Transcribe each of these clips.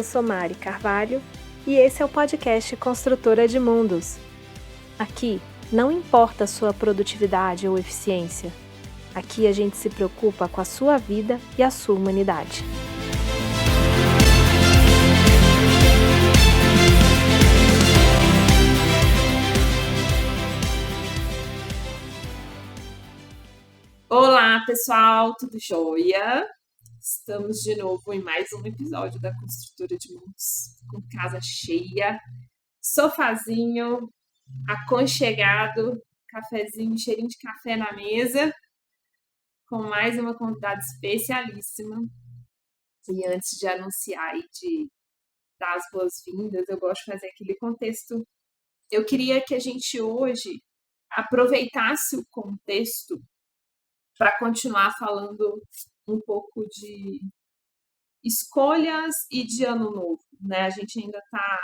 sou Mari Carvalho e esse é o podcast Construtora de Mundos. Aqui não importa a sua produtividade ou eficiência. Aqui a gente se preocupa com a sua vida e a sua humanidade. Olá, pessoal, tudo jóia? Estamos de novo em mais um episódio da Construtora de Mundos, com casa cheia, sofazinho, aconchegado, cafezinho, cheirinho de café na mesa, com mais uma convidada especialíssima. E antes de anunciar e de dar as boas-vindas, eu gosto de fazer aquele contexto. Eu queria que a gente hoje aproveitasse o contexto para continuar falando um pouco de escolhas e de ano novo, né? A gente ainda está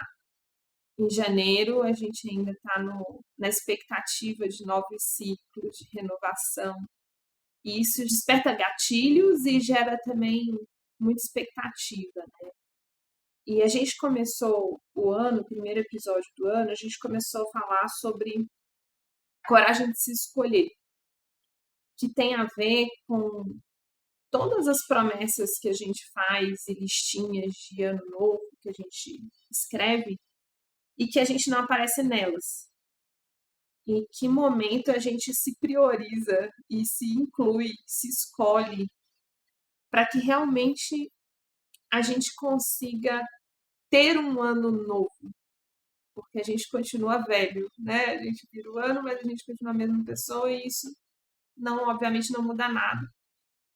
em janeiro, a gente ainda está na expectativa de novos ciclos, de renovação. E isso desperta gatilhos e gera também muita expectativa, né? E a gente começou o ano, o primeiro episódio do ano, a gente começou a falar sobre coragem de se escolher, que tem a ver com todas as promessas que a gente faz e listinhas de ano novo que a gente escreve e que a gente não aparece nelas. Em que momento a gente se prioriza e se inclui, se escolhe para que realmente a gente consiga ter um ano novo. Porque a gente continua velho, né? A gente vira o ano, mas a gente continua a mesma pessoa e isso não, obviamente, não muda nada.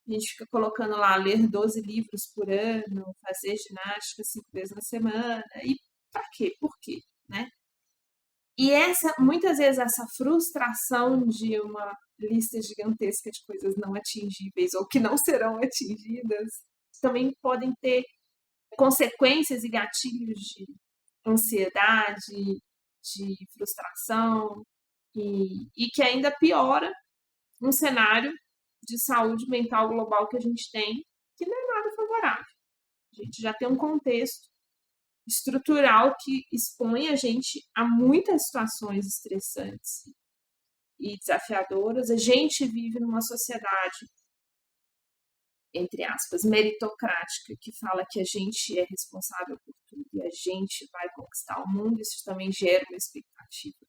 A gente fica colocando lá, ler 12 livros por ano, fazer ginástica 5 vezes na semana. E para quê? Por quê? Né? E muitas vezes essa frustração de uma lista gigantesca de coisas não atingíveis ou que não serão atingidas também podem ter consequências e gatilhos de ansiedade, de frustração e que ainda piora um cenário de saúde mental global que a gente tem, que não é nada favorável. A gente já tem um contexto estrutural que expõe a gente a muitas situações estressantes e desafiadoras. A gente vive numa sociedade, entre aspas, meritocrática, que fala que a gente é responsável por tudo e a gente vai conquistar o mundo. Isso também gera uma expectativa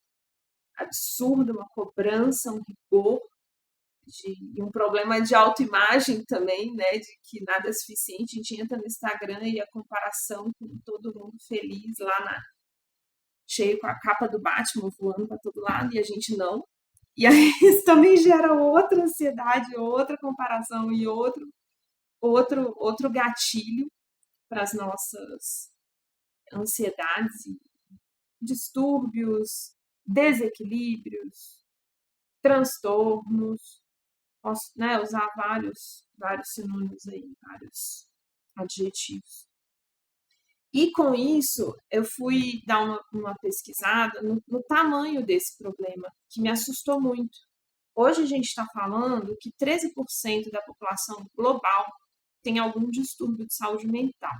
absurda, uma cobrança, um rigor, e um problema de autoimagem também, né, de que nada é suficiente. A gente entra no Instagram e a comparação com todo mundo feliz lá cheio com a capa do Batman voando para todo lado e a gente não. E aí isso também gera outra ansiedade, outra comparação e outro gatilho para as nossas ansiedades e distúrbios, desequilíbrios, transtornos. Posso, né, usar vários sinônimos aí, vários adjetivos. E com isso, eu fui dar uma pesquisada no tamanho desse problema, que me assustou muito. Hoje a gente está falando que 13% da população global tem algum distúrbio de saúde mental.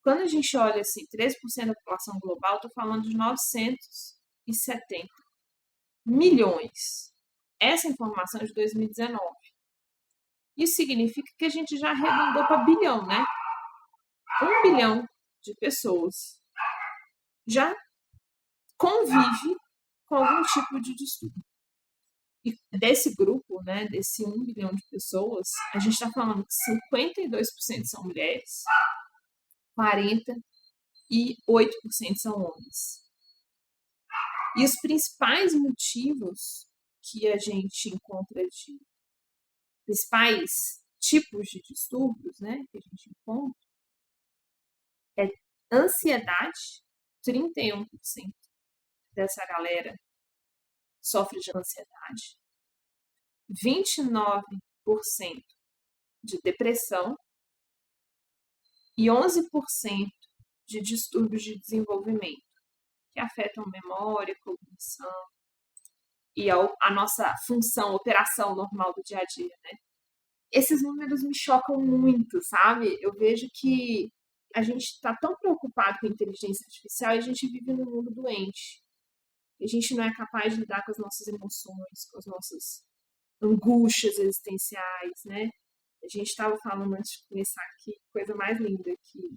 Quando a gente olha assim, 13% da população global, estou falando de 970 milhões. Essa informação é de 2019. Isso significa que a gente já arredondou para bilhão, né? 1 bilhão de pessoas já convive com algum tipo de distúrbio. E desse grupo, né, desse 1 bilhão de pessoas, a gente está falando que 52% são mulheres, 48% são homens. E os principais motivos que a gente encontra de principais tipos de distúrbios, né, que a gente encontra, é ansiedade. 31% dessa galera sofre de ansiedade, 29% de depressão e 11% de distúrbios de desenvolvimento, que afetam memória, cognição e a nossa função, operação normal do dia a dia, né? Esses números me chocam muito, sabe? Eu vejo que a gente está tão preocupado com a inteligência artificial e a gente vive num mundo doente. A gente não é capaz de lidar com as nossas emoções, com as nossas angústias existenciais, né? A gente estava falando antes de começar aqui, coisa mais linda, que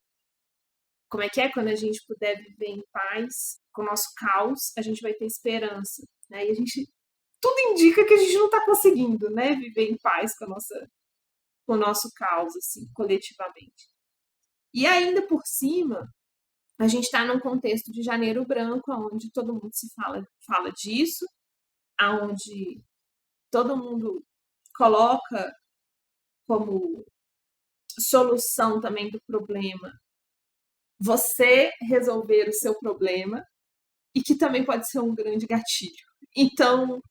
como é que é quando a gente puder viver em paz com o nosso caos, a gente vai ter esperança, né? E a gente, tudo indica que a gente não está conseguindo, né? Viver em paz com com o nosso caos, assim, coletivamente. E ainda por cima, a gente está num contexto de janeiro branco, onde todo mundo fala disso, onde todo mundo coloca como solução também do problema você resolver o seu problema e que também pode ser um grande gatilho. Então,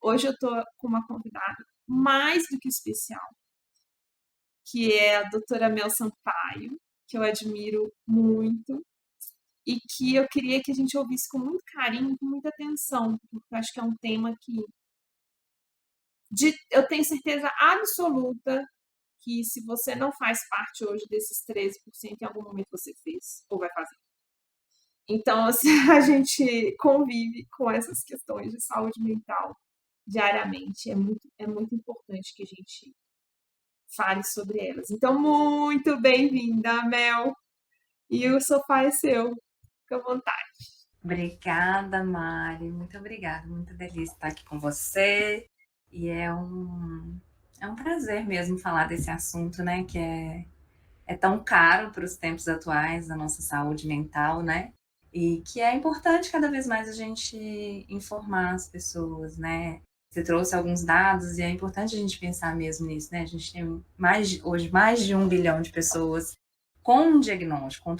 hoje eu estou com uma convidada mais do que especial, que é a doutora Mel Sampaio, que eu admiro muito e que eu queria que a gente ouvisse com muito carinho, com muita atenção, porque eu acho que é um tema que eu tenho certeza absoluta que se você não faz parte hoje desses 13%, em algum momento você fez ou vai fazer. Então, assim, a gente convive com essas questões de saúde mental diariamente. É muito importante que a gente fale sobre elas. Então, muito bem-vinda, Mel. E o sofá é seu. Fica à vontade. Obrigada, Mari. Muito obrigada. Muito feliz de estar aqui com você. E é um prazer mesmo falar desse assunto, né? Que é tão caro para os tempos atuais da nossa saúde mental, né? E que é importante cada vez mais a gente informar as pessoas, né? Você trouxe alguns dados e é importante a gente pensar mesmo nisso, né? A gente tem hoje mais de 1 bilhão de pessoas com um diagnóstico,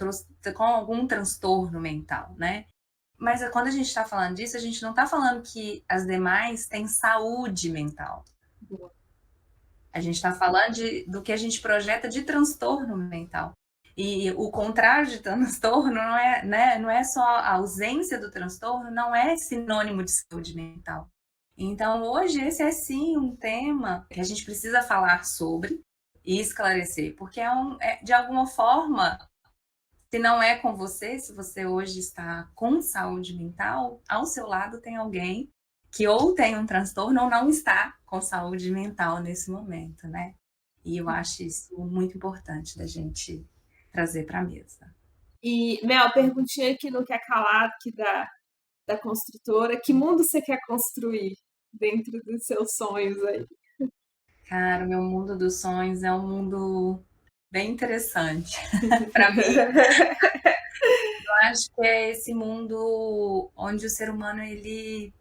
com algum transtorno mental, né? Mas quando a gente está falando disso, a gente não está falando que as demais têm saúde mental. A gente está falando do que a gente projeta de transtorno mental. E o contrário de transtorno não é, né, não é só a ausência do transtorno, não é sinônimo de saúde mental. Então, hoje, esse é sim um tema que a gente precisa falar sobre e esclarecer, porque de alguma forma, se não é com você, se você hoje está com saúde mental, ao seu lado tem alguém que ou tem um transtorno ou não está com saúde mental nesse momento, né? E eu acho isso muito importante da gente trazer para a mesa. E, Mel, perguntinha que não quer calar aqui da construtora. Que mundo você quer construir dentro dos seus sonhos aí? Cara, meu mundo dos sonhos é um mundo bem interessante para mim. Eu acho que é esse mundo onde o ser humano ele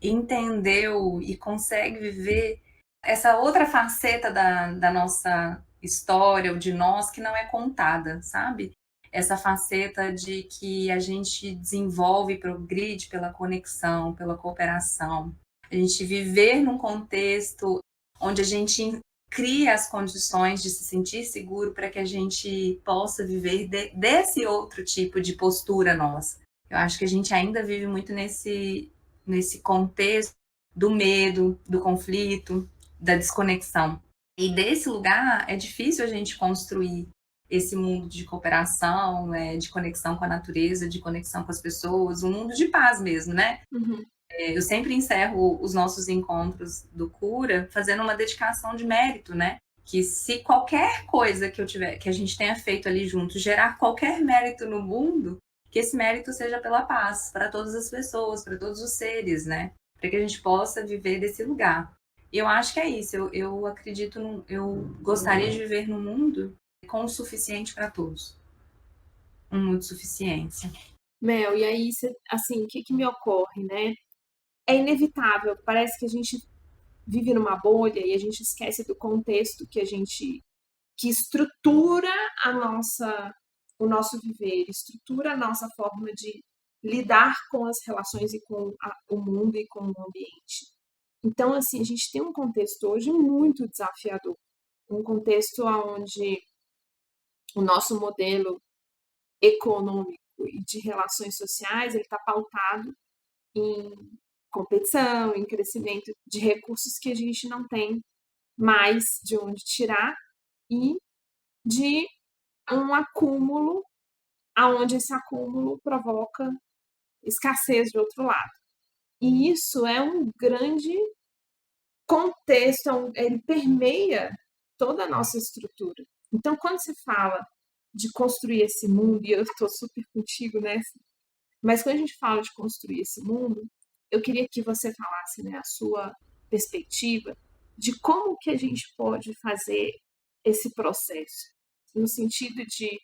entendeu e consegue viver essa outra faceta da nossa história, ou de nós, que não é contada, sabe? Essa faceta de que a gente desenvolve, progride pela conexão, pela cooperação. A gente viver num contexto onde a gente cria as condições de se sentir seguro para que a gente possa viver desse outro tipo de postura nossa. Eu acho que a gente ainda vive muito nesse contexto do medo, do conflito, da desconexão. E desse lugar é difícil a gente construir esse mundo de cooperação, de conexão com a natureza, de conexão com as pessoas, um mundo de paz mesmo, né? Uhum. Eu sempre encerro os nossos encontros do Cura fazendo uma dedicação de mérito, né? Que se qualquer coisa que a gente tenha feito ali junto gerar qualquer mérito no mundo, que esse mérito seja pela paz, para todas as pessoas, para todos os seres, né? Para que a gente possa viver desse lugar. E eu acho que é isso, eu acredito, eu gostaria de viver num mundo com o suficiente para todos. Um mundo de suficiência. Mel, e aí, assim, o que me ocorre, né? É inevitável, parece que a gente vive numa bolha e a gente esquece do contexto que estrutura o nosso viver, estrutura a nossa forma de lidar com as relações e com o mundo e com o ambiente. Então, assim, a gente tem um contexto hoje muito desafiador, um contexto onde o nosso modelo econômico e de relações sociais ele está pautado em competição, em crescimento de recursos que a gente não tem mais de onde tirar e de um acúmulo, aonde esse acúmulo provoca escassez de outro lado. E isso é um grande contexto, ele permeia toda a nossa estrutura. Então, quando se fala de construir esse mundo, e eu estou super contigo nessa, mas quando a gente fala de construir esse mundo, eu queria que você falasse, né, a sua perspectiva de como que a gente pode fazer esse processo, no sentido de,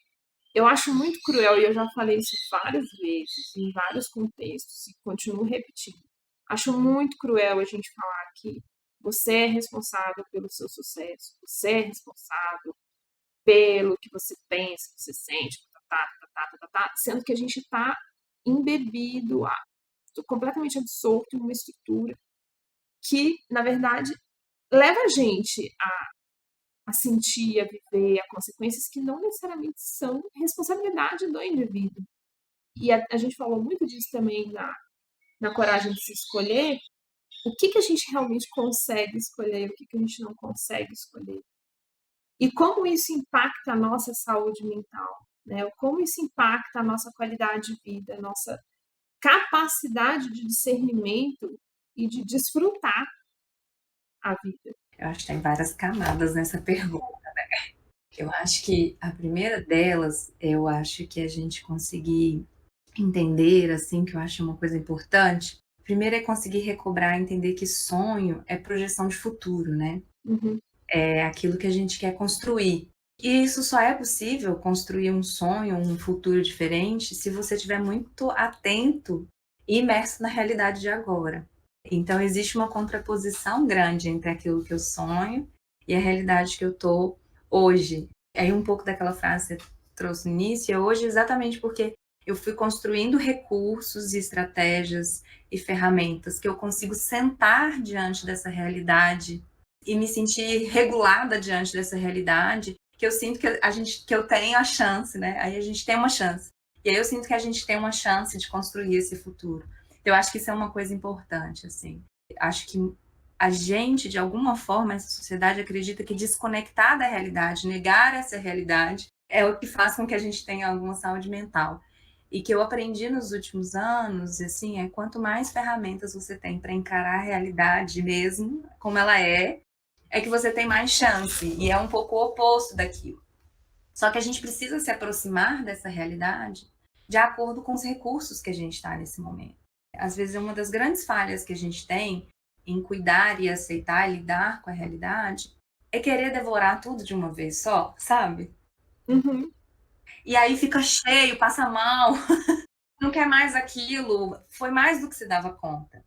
eu acho muito cruel, e eu já falei isso várias vezes, em vários contextos, e continuo repetindo, acho muito cruel a gente falar que você é responsável pelo seu sucesso, você é responsável pelo que você pensa, que você sente, sendo que a gente está embebido, completamente absorto em uma estrutura que, na verdade, leva a gente a sentir, a viver, a consequências que não necessariamente são responsabilidade do indivíduo. E a gente falou muito disso também na coragem de se escolher, o que a gente realmente consegue escolher, o que a gente não consegue escolher. E como isso impacta a nossa saúde mental, né? Como isso impacta a nossa qualidade de vida, a nossa capacidade de discernimento e de desfrutar a vida. Eu acho que tem várias camadas nessa pergunta, né? Eu acho que a primeira delas, eu acho que a gente conseguir entender, assim, que eu acho uma coisa importante. Primeiro é conseguir recobrar, entender que sonho é projeção de futuro, né? Uhum. É aquilo que a gente quer construir. E isso só é possível construir um sonho, um futuro diferente, se você estiver muito atento e imerso na realidade de agora. Então, existe uma contraposição grande entre aquilo que eu sonho e a realidade que eu estou hoje. Aí um pouco daquela frase que você trouxe no início, é hoje exatamente porque eu fui construindo recursos e estratégias e ferramentas que eu consigo sentar diante dessa realidade e me sentir regulada diante dessa realidade, que eu sinto que eu tenho a chance, né? Aí a gente tem uma chance. E aí eu sinto que a gente tem uma chance de construir esse futuro. Eu acho que isso é uma coisa importante, assim. Acho que a gente, de alguma forma, essa sociedade acredita que desconectar da realidade, negar essa realidade, é o que faz com que a gente tenha alguma saúde mental. E que eu aprendi nos últimos anos, assim, é quanto mais ferramentas você tem para encarar a realidade mesmo, como ela é que você tem mais chance. E é um pouco o oposto daquilo. Só que a gente precisa se aproximar dessa realidade de acordo com os recursos que a gente está nesse momento. Às vezes, uma das grandes falhas que a gente tem em cuidar e aceitar e lidar com a realidade é querer devorar tudo de uma vez só, sabe? Uhum. E aí fica cheio, passa mal, não quer mais aquilo, foi mais do que se dava conta.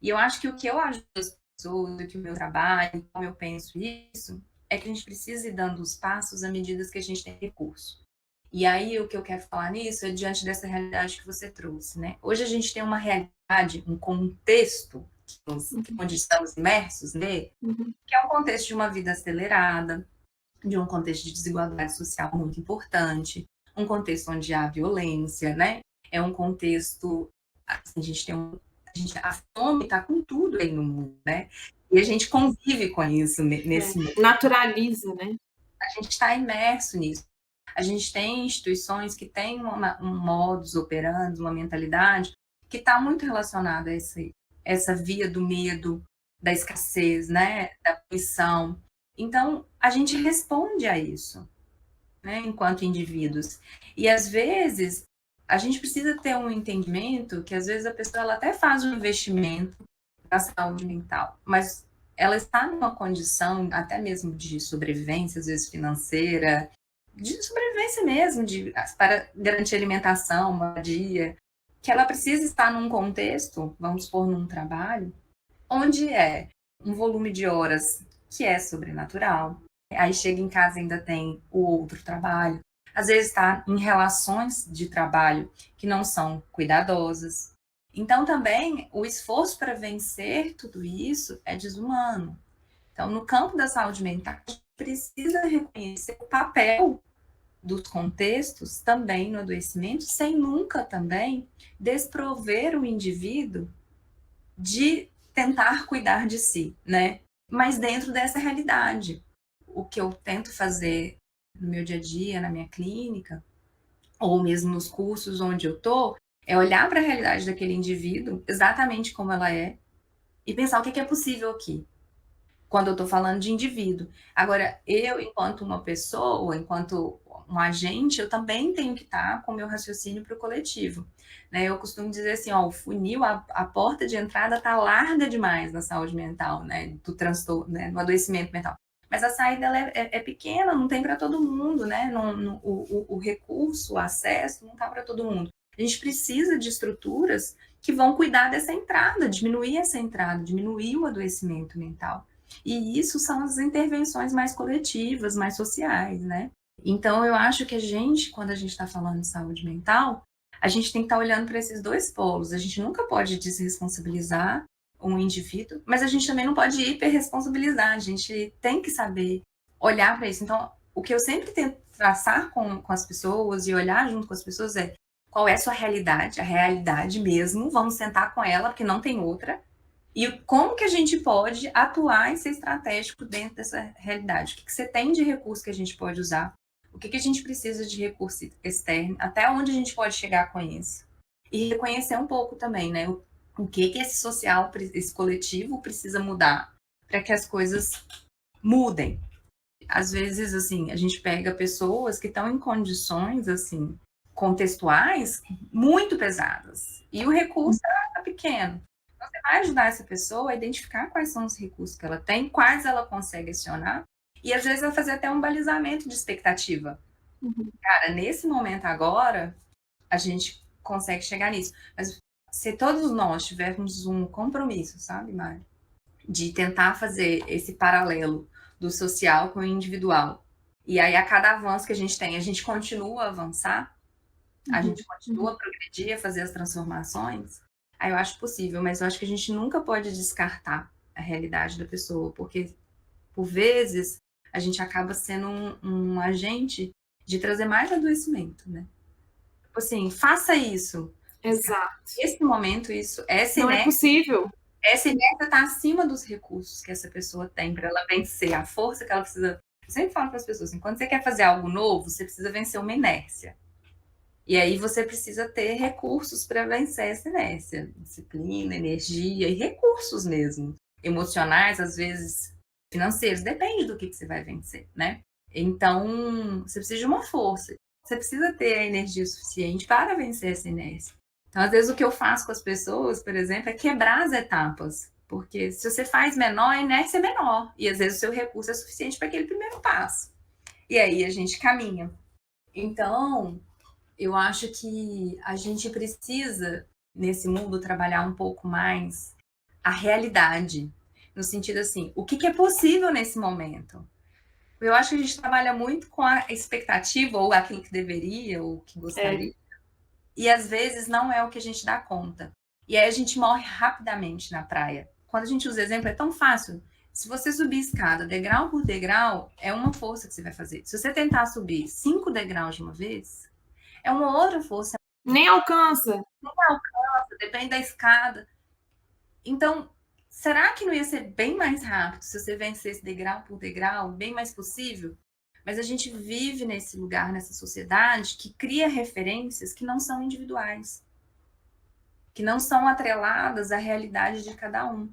E eu acho que o que eu ajudo as pessoas, o que o meu trabalho, como eu penso isso, é que a gente precisa ir dando os passos à medida que a gente tem recurso. E aí o que eu quero falar nisso é diante dessa realidade que você trouxe, né? Hoje a gente tem uma realidade, um contexto onde estamos imersos, né? Que é um contexto de uma vida acelerada, de um contexto de desigualdade social muito importante, um contexto onde há violência, né? É um contexto, assim, a fome está com tudo aí no mundo, né? E a gente convive com isso nesse mundo. Naturaliza, né? A gente está imerso nisso. A gente tem instituições que têm um modus operandi, uma mentalidade que está muito relacionada a essa via do medo, da escassez, né? Da punição. Então, a gente responde a isso, né? Enquanto indivíduos. E, às vezes, a gente precisa ter um entendimento que, às vezes, a pessoa ela até faz um investimento na saúde mental, mas ela está numa condição até mesmo de sobrevivência, às vezes financeira, de sobrevivência mesmo, para garantir alimentação, moradia, que ela precisa estar num contexto, vamos supor, num trabalho, onde é um volume de horas que é sobrenatural. Aí chega em casa e ainda tem o outro trabalho. Às vezes está em relações de trabalho que não são cuidadosas. Então, também, o esforço para vencer tudo isso é desumano. Então, no campo da saúde mental, a gente precisa reconhecer o papel dos contextos também no adoecimento, sem nunca também desprover o indivíduo de tentar cuidar de si, né? Mas dentro dessa realidade. O que eu tento fazer no meu dia a dia, na minha clínica, ou mesmo nos cursos onde eu tô, é olhar para a realidade daquele indivíduo exatamente como ela é e pensar o que é possível aqui. Quando eu estou falando de indivíduo. Agora, eu, enquanto uma pessoa, enquanto um agente, eu também tenho que estar com o meu raciocínio para o coletivo. Né? Eu costumo dizer assim, ó, o funil, a porta de entrada está larga demais na saúde mental, né? Do transtorno, né? No adoecimento mental. Mas a saída ela é pequena, não tem para todo mundo, né? O recurso, o acesso não está para todo mundo. A gente precisa de estruturas que vão cuidar dessa entrada, diminuir o adoecimento mental. E isso são as intervenções mais coletivas, mais sociais, né? Então, eu acho que a gente, quando a gente está falando de saúde mental, a gente tem que estar olhando para esses dois polos. A gente nunca pode desresponsabilizar um indivíduo, mas a gente também não pode hiperresponsabilizar. A gente tem que saber olhar para isso. Então, o que eu sempre tento traçar com as pessoas e olhar junto com as pessoas é qual é a sua realidade, a realidade mesmo, vamos sentar com ela, porque não tem outra, e como que a gente pode atuar e ser estratégico dentro dessa realidade? O que você tem de recurso que a gente pode usar? O que a gente precisa de recurso externo? Até onde a gente pode chegar com isso? E reconhecer um pouco também, né? O que esse social, esse coletivo precisa mudar para que as coisas mudem. Às vezes, assim, a gente pega pessoas que estão em condições, assim, contextuais muito pesadas. E o recurso é pequeno. Então, você vai ajudar essa pessoa a identificar quais são os recursos que ela tem, quais ela consegue acionar, e às vezes vai fazer até um balizamento de expectativa. Cara, nesse momento agora, a gente consegue chegar nisso. Mas se todos nós tivermos um compromisso, sabe, Mari? De tentar fazer esse paralelo do social com o individual. E aí, a cada avanço que a gente tem, a gente continua a avançar, a gente continua a progredir, a fazer as transformações, aí eu acho possível, mas eu acho que a gente nunca pode descartar a realidade da pessoa, porque, por vezes, a gente acaba sendo um agente de trazer mais adoecimento, né? Tipo assim, faça isso. Exato. Nesse momento, essa Não é possível. inércia está acima dos recursos que essa pessoa tem para ela vencer, a força que ela precisa. Eu sempre falo para as pessoas assim, quando você quer fazer algo novo, você precisa vencer uma inércia. E aí você precisa ter recursos para vencer essa inércia, disciplina, energia e recursos mesmo, emocionais, às vezes financeiros, depende do que você vai vencer, né? Então, você precisa de uma força, você precisa ter a energia suficiente para vencer essa inércia. Então, às vezes, o que eu faço com as pessoas, por exemplo, é quebrar as etapas. Porque se você faz menor, a inércia é menor. E às vezes o seu recurso é suficiente para aquele primeiro passo. E aí a gente caminha. Então, eu acho que a gente precisa, nesse mundo, trabalhar um pouco mais a realidade. No sentido assim, o que é possível nesse momento? Eu acho que a gente trabalha muito com a expectativa, ou aquilo que deveria, ou que gostaria. E às vezes não é o que a gente dá conta. E aí a gente morre rapidamente na praia. Quando a gente usa exemplo, é tão fácil. Se você subir escada degrau por degrau, é uma força que você vai fazer. Se você tentar subir 5 degraus de uma vez, é uma outra força. Nem alcança. Não alcança, depende da escada. Então, será que não ia ser bem mais rápido se você vencesse degrau por degrau, bem mais possível? Mas a gente vive nesse lugar, nessa sociedade, que cria referências que não são individuais, que não são atreladas à realidade de cada um.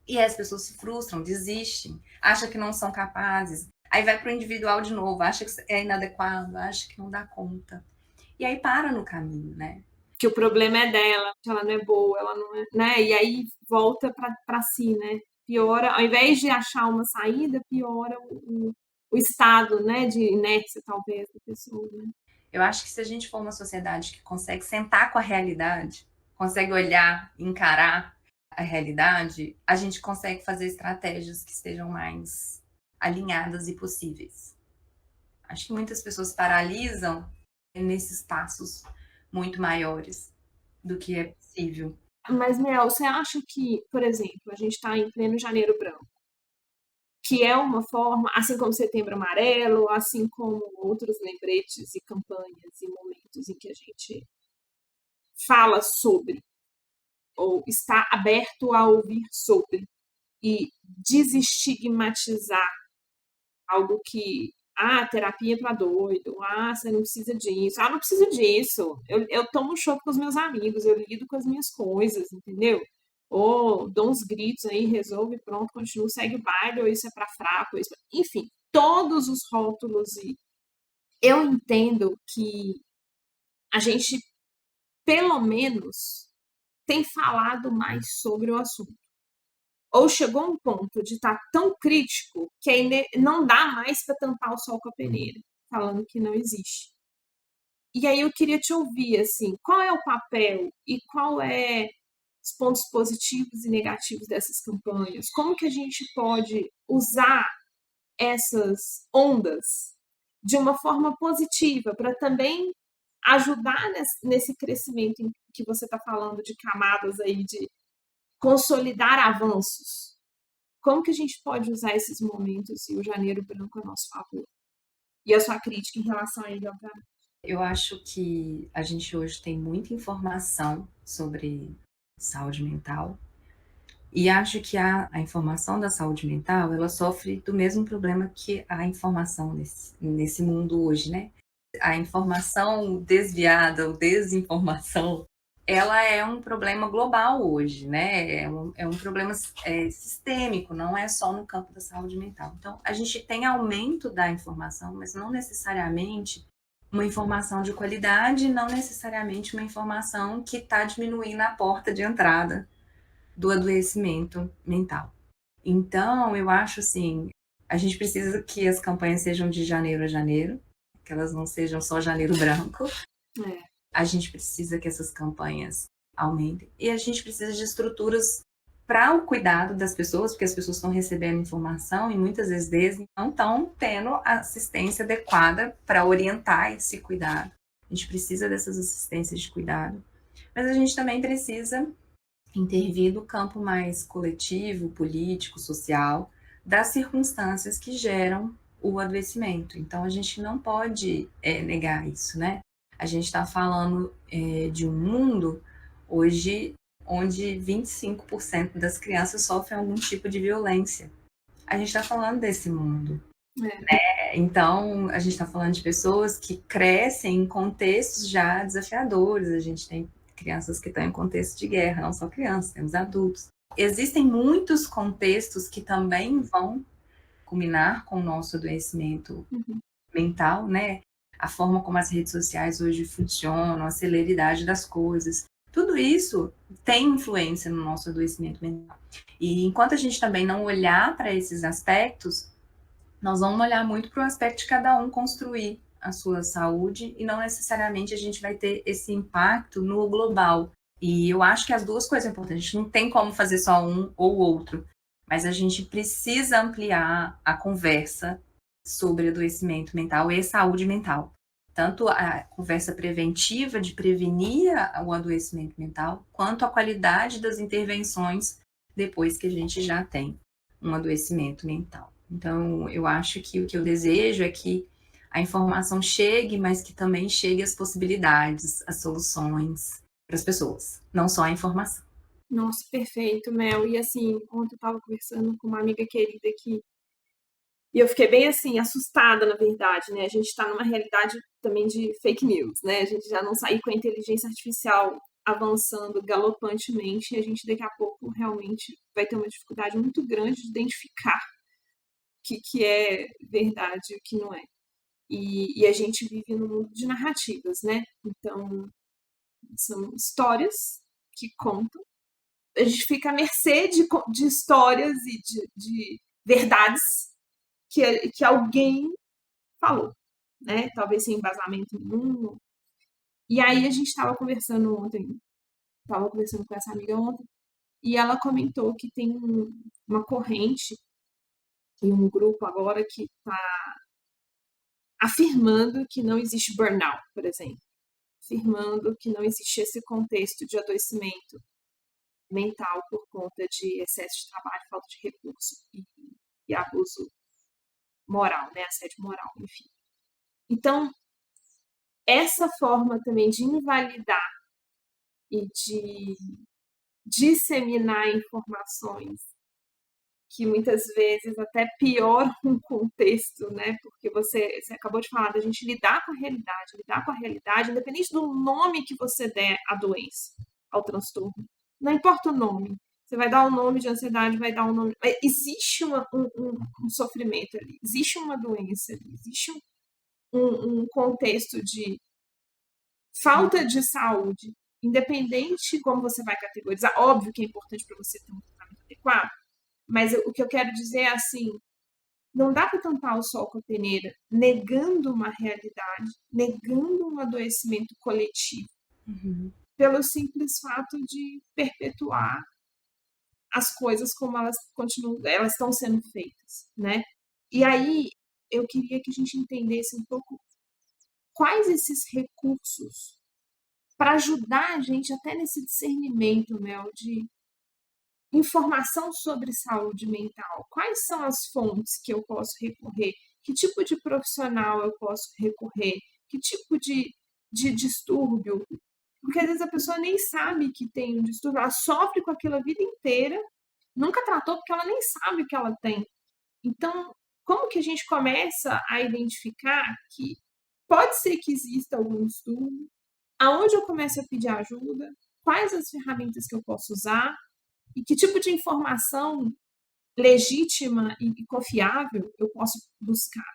E aí as pessoas se frustram, desistem, acham que não são capazes. Aí vai para o individual de novo, acha que é inadequado, acha que não dá conta. E aí para no caminho, né? Que o problema é dela, que ela não é boa, ela não é, né? E aí volta para si, né? Piora, ao invés de achar uma saída, piora o estado, né, de inércia, talvez, da pessoa, né? Eu acho que se a gente for uma sociedade que consegue sentar com a realidade, consegue olhar, encarar a realidade, a gente consegue fazer estratégias que estejam mais alinhadas e possíveis. Acho que muitas pessoas paralisam nesses passos muito maiores do que é possível. Mas, Mel, você acha que, por exemplo, a gente está em pleno janeiro branco, que é uma forma, assim como Setembro Amarelo, assim como outros lembretes e campanhas e momentos em que a gente fala sobre, ou está aberto a ouvir sobre, e desestigmatizar algo que terapia para doido, você não precisa disso, não preciso disso, eu tomo chopp com os meus amigos, eu lido com as minhas coisas, entendeu? Ou dou uns gritos aí, resolve, pronto, continuo, segue o baile, ou isso é para fraco, enfim, todos os rótulos. E eu entendo que a gente, pelo menos, tem falado mais sobre o assunto. Ou chegou a um ponto de estar tão crítico que aí não dá mais para tampar o sol com a peneira, falando que não existe. E aí eu queria te ouvir, assim, qual é o papel e qual é os pontos positivos e negativos dessas campanhas? Como que a gente pode usar essas ondas de uma forma positiva para também ajudar nesse crescimento que você está falando de camadas aí, de consolidar avanços? Como que a gente pode usar esses momentos e o Janeiro Branco a nosso favor? E a sua crítica em relação a ele, obviamente. Eu acho que a gente hoje tem muita informação sobre saúde mental e acho que a informação da saúde mental, ela sofre do mesmo problema que a informação nesse mundo hoje, né? A informação desviada ou desinformação, ela é um problema global hoje, né? É um problema sistêmico, não é só no campo da saúde mental. Então, a gente tem aumento da informação, mas não necessariamente uma informação de qualidade, não necessariamente uma informação que está diminuindo a porta de entrada do adoecimento mental. Então, eu acho assim, a gente precisa que as campanhas sejam de janeiro a janeiro, que elas não sejam só janeiro branco. A gente precisa que essas campanhas aumentem. E a gente precisa de estruturas para o cuidado das pessoas, porque as pessoas estão recebendo informação e muitas vezes não estão tendo assistência adequada para orientar esse cuidado. A gente precisa dessas assistências de cuidado. Mas a gente também precisa intervir no campo mais coletivo, político, social, das circunstâncias que geram o adoecimento. Então, a gente não pode negar isso, né? A gente está falando de um mundo hoje onde 25% das crianças sofrem algum tipo de violência. A gente está falando desse mundo. Então, a gente está falando de pessoas que crescem em contextos já desafiadores. A gente tem crianças que estão em contexto de guerra, não só crianças, temos adultos. Existem muitos contextos que também vão culminar com o nosso adoecimento mental, né? A forma como as redes sociais hoje funcionam, a celeridade das coisas, tudo isso tem influência no nosso adoecimento mental. E enquanto a gente também não olhar para esses aspectos, nós vamos olhar muito para o aspecto de cada um construir a sua saúde e não necessariamente a gente vai ter esse impacto no global. E eu acho que as duas coisas são importantes. A gente não tem como fazer só um ou outro, mas a gente precisa ampliar a conversa sobre adoecimento mental e saúde mental. Tanto a conversa preventiva de prevenir o adoecimento mental, quanto a qualidade das intervenções depois que a gente já tem um adoecimento mental. Então, eu acho que o que eu desejo é que a informação chegue, mas que também chegue as possibilidades, as soluções para as pessoas, não só a informação. Nossa, perfeito, Mel. E assim, ontem eu estava conversando com uma amiga querida aqui e eu fiquei bem assim, assustada, na verdade, né? A gente está numa realidade também de fake news, né? A gente já não sair com a inteligência artificial avançando galopantemente e a gente daqui a pouco realmente vai ter uma dificuldade muito grande de identificar o que é verdade e o que não é. E a gente vive num mundo de narrativas, né? Então, são histórias que contam. A gente fica à mercê de histórias e de verdades que alguém falou, né? Talvez sem embasamento nenhum. E aí a gente estava conversando com essa amiga ontem, e ela comentou que tem uma corrente e um grupo agora que está afirmando que não existe burnout, por exemplo, afirmando que não existe esse contexto de adoecimento mental por conta de excesso de trabalho, falta de recurso e abuso moral, né, assédio moral, enfim. Então, essa forma também de invalidar e de disseminar informações que muitas vezes até piora um contexto, né? Porque você acabou de falar da gente lidar com a realidade, independente do nome que você der à doença, ao transtorno. Não importa o nome. Você vai dar um nome de ansiedade, vai dar um nome. Existe um sofrimento ali, existe uma doença ali, existe um contexto de falta de saúde, independente de como você vai categorizar. Óbvio que é importante para você ter um tratamento adequado, mas o que eu quero dizer é assim, não dá para tampar o sol com a peneira, negando uma realidade, negando um adoecimento coletivo, pelo simples fato de perpetuar as coisas como elas continuam, elas estão sendo feitas, né? E aí eu queria que a gente entendesse um pouco quais esses recursos para ajudar a gente até nesse discernimento, Mel, de informação sobre saúde mental. Quais são as fontes que eu posso recorrer? Que tipo de profissional eu posso recorrer? Que tipo de distúrbio? Porque às vezes a pessoa nem sabe que tem um distúrbio, ela sofre com aquilo a vida inteira, nunca tratou porque ela nem sabe que ela tem. Então, como que a gente começa a identificar que pode ser que exista algum distúrbio? Aonde eu começo a pedir ajuda? Quais as ferramentas que eu posso usar? E que tipo de informação legítima e confiável eu posso buscar?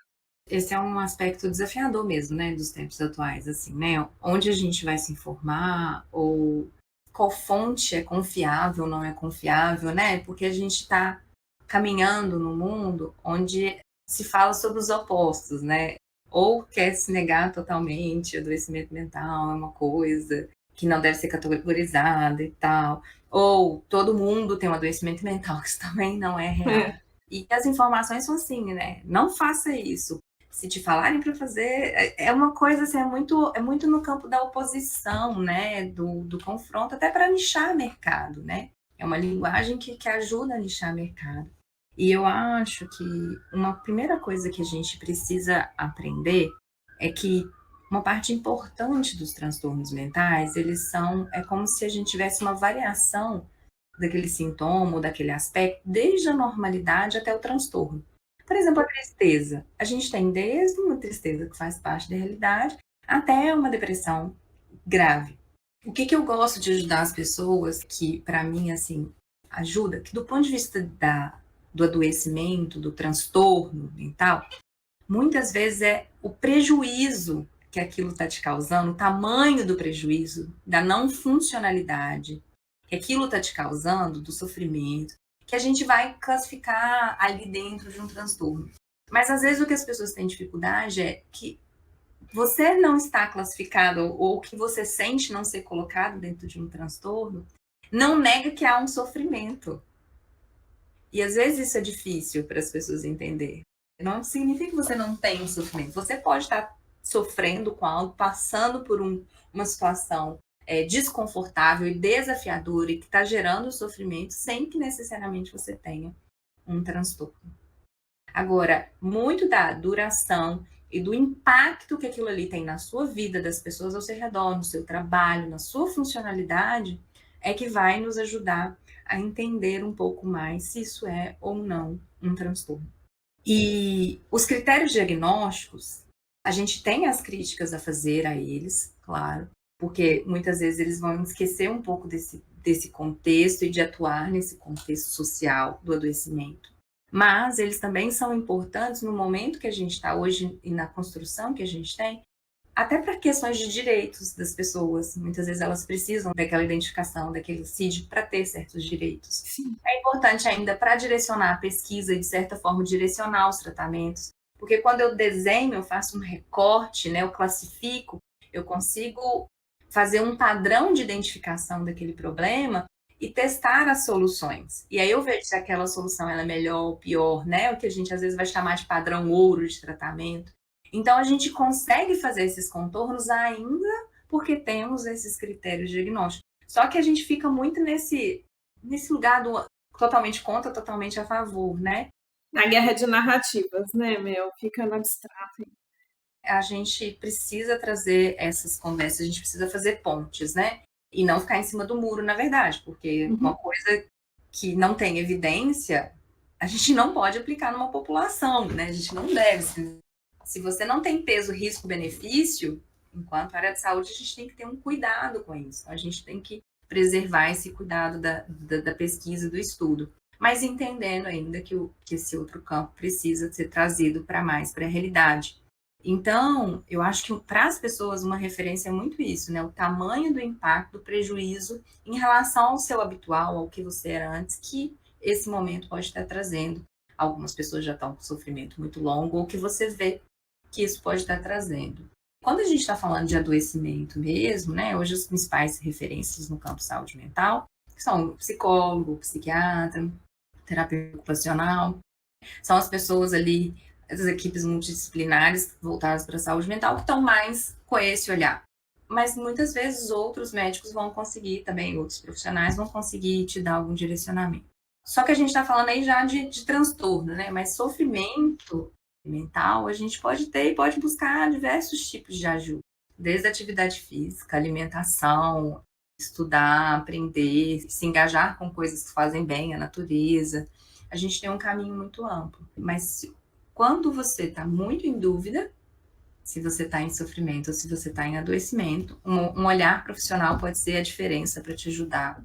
Esse é um aspecto desafiador mesmo, né, dos tempos atuais, assim, né? Onde a gente vai se informar ou qual fonte é confiável, não é confiável, né? Porque a gente está caminhando no mundo onde se fala sobre os opostos, né? Ou quer se negar totalmente, o adoecimento mental é uma coisa que não deve ser categorizada e tal. Ou todo mundo tem um adoecimento mental, que isso também não é real. E as informações são assim, né? Não faça isso. Se te falarem para fazer, é uma coisa assim, é muito no campo da oposição, né? Do confronto, até para nichar mercado, né? É uma linguagem que ajuda a nichar mercado. E eu acho que uma primeira coisa que a gente precisa aprender é que uma parte importante dos transtornos mentais, é como se a gente tivesse uma variação daquele sintoma ou daquele aspecto, desde a normalidade até o transtorno. Por exemplo, a tristeza. A gente tem desde uma tristeza que faz parte da realidade até uma depressão grave. O que eu gosto de ajudar as pessoas, que para mim, assim, ajuda, que do ponto de vista do adoecimento, do transtorno mental, muitas vezes é o prejuízo que aquilo está te causando, o tamanho do prejuízo, da não funcionalidade que aquilo está te causando, do sofrimento, que a gente vai classificar ali dentro de um transtorno. Mas às vezes o que as pessoas têm dificuldade é que você não está classificado, ou o que você sente não ser colocado dentro de um transtorno, não nega que há um sofrimento. E às vezes isso é difícil para as pessoas entenderem. Não significa que você não tem um sofrimento. Você pode estar sofrendo com algo, passando por uma situação desconfortável e desafiadora e que está gerando sofrimento sem que necessariamente você tenha um transtorno. Agora, muito da duração e do impacto que aquilo ali tem na sua vida, das pessoas ao seu redor, no seu trabalho, na sua funcionalidade, é que vai nos ajudar a entender um pouco mais se isso é ou não um transtorno. E os critérios diagnósticos, a gente tem as críticas a fazer a eles, claro, porque muitas vezes eles vão esquecer um pouco desse contexto e de atuar nesse contexto social do adoecimento. Mas eles também são importantes no momento que a gente está hoje e na construção que a gente tem, até para questões de direitos das pessoas. Muitas vezes elas precisam daquela identificação, daquele CID para ter certos direitos. Sim. É importante ainda para direcionar a pesquisa e, de certa forma, direcionar os tratamentos. Porque quando eu desenho, eu faço um recorte, né, eu classifico, eu consigo fazer um padrão de identificação daquele problema e testar as soluções. E aí eu vejo se aquela solução ela é melhor ou pior, né? O que a gente às vezes vai chamar de padrão ouro de tratamento. Então a gente consegue fazer esses contornos ainda porque temos esses critérios diagnósticos. Só que a gente fica muito nesse lugar do totalmente contra, totalmente a favor, né? Na guerra de narrativas, né, Mel? Fica no abstrato. A gente precisa trazer essas conversas, a gente precisa fazer pontes, né? E não ficar em cima do muro, na verdade, porque uma coisa que não tem evidência a gente não pode aplicar numa população, né? A gente não deve. Se você não tem peso, risco, benefício, enquanto área de saúde, a gente tem que ter um cuidado com isso. A gente tem que preservar esse cuidado da pesquisa, do estudo, mas entendendo ainda que esse outro campo precisa ser trazido para mais para a realidade. Então, eu acho que para as pessoas uma referência é muito isso, né? O tamanho do impacto, do prejuízo em relação ao seu habitual, ao que você era antes, que esse momento pode estar trazendo. Algumas pessoas já estão com sofrimento muito longo, ou que você vê que isso pode estar trazendo. Quando a gente está falando de adoecimento mesmo, né? Hoje as principais referências no campo de saúde mental são o psicólogo, o psiquiatra, terapia ocupacional, são as pessoas ali, as equipes multidisciplinares voltadas para a saúde mental que estão mais com esse olhar. Mas muitas vezes outros médicos vão conseguir também, outros profissionais vão conseguir te dar algum direcionamento. Só que a gente está falando aí já de transtorno, né? Mas sofrimento mental a gente pode ter e pode buscar diversos tipos de ajuda. Desde atividade física, alimentação, estudar, aprender, se engajar com coisas que fazem bem à natureza. A gente tem um caminho muito amplo. Mas quando você está muito em dúvida, se você está em sofrimento ou se você está em adoecimento, um olhar profissional pode ser a diferença para te ajudar,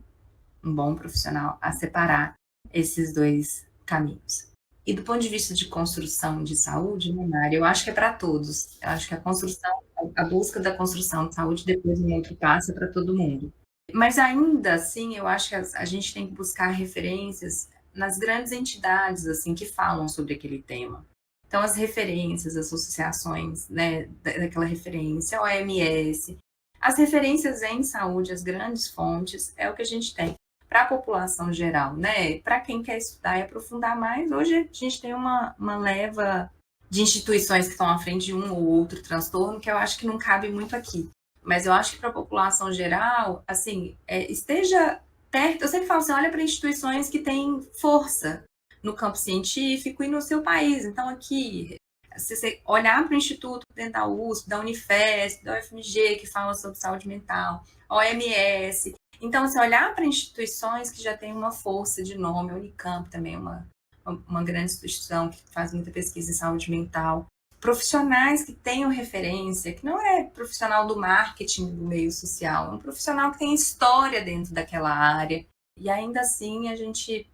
um bom profissional, a separar esses dois caminhos. E do ponto de vista de construção de saúde, né, Mari, eu acho que é para todos. Eu acho que a busca da construção de saúde depois no outro passa para todo mundo. Mas ainda assim, eu acho que a gente tem que buscar referências nas grandes entidades assim que falam sobre aquele tema. Então, as referências, as associações, né, daquela referência, a OMS, as referências em saúde, as grandes fontes, é o que a gente tem para a população geral, né? Para quem quer estudar e aprofundar mais, hoje a gente tem uma leva de instituições que estão à frente de um ou outro transtorno, que eu acho que não cabe muito aqui. Mas eu acho que para a população geral, assim, esteja perto. Eu sempre falo assim, olha para instituições que têm força no campo científico e no seu país. Então, aqui, se você olhar para o instituto dentro da USP, da Unifesp, da UFMG, que fala sobre saúde mental, OMS. Então, se olhar para instituições que já têm uma força de nome, a Unicamp também é uma grande instituição que faz muita pesquisa em saúde mental, profissionais que tenham referência, que não é profissional do marketing do meio social, é um profissional que tem história dentro daquela área. E ainda assim, a gente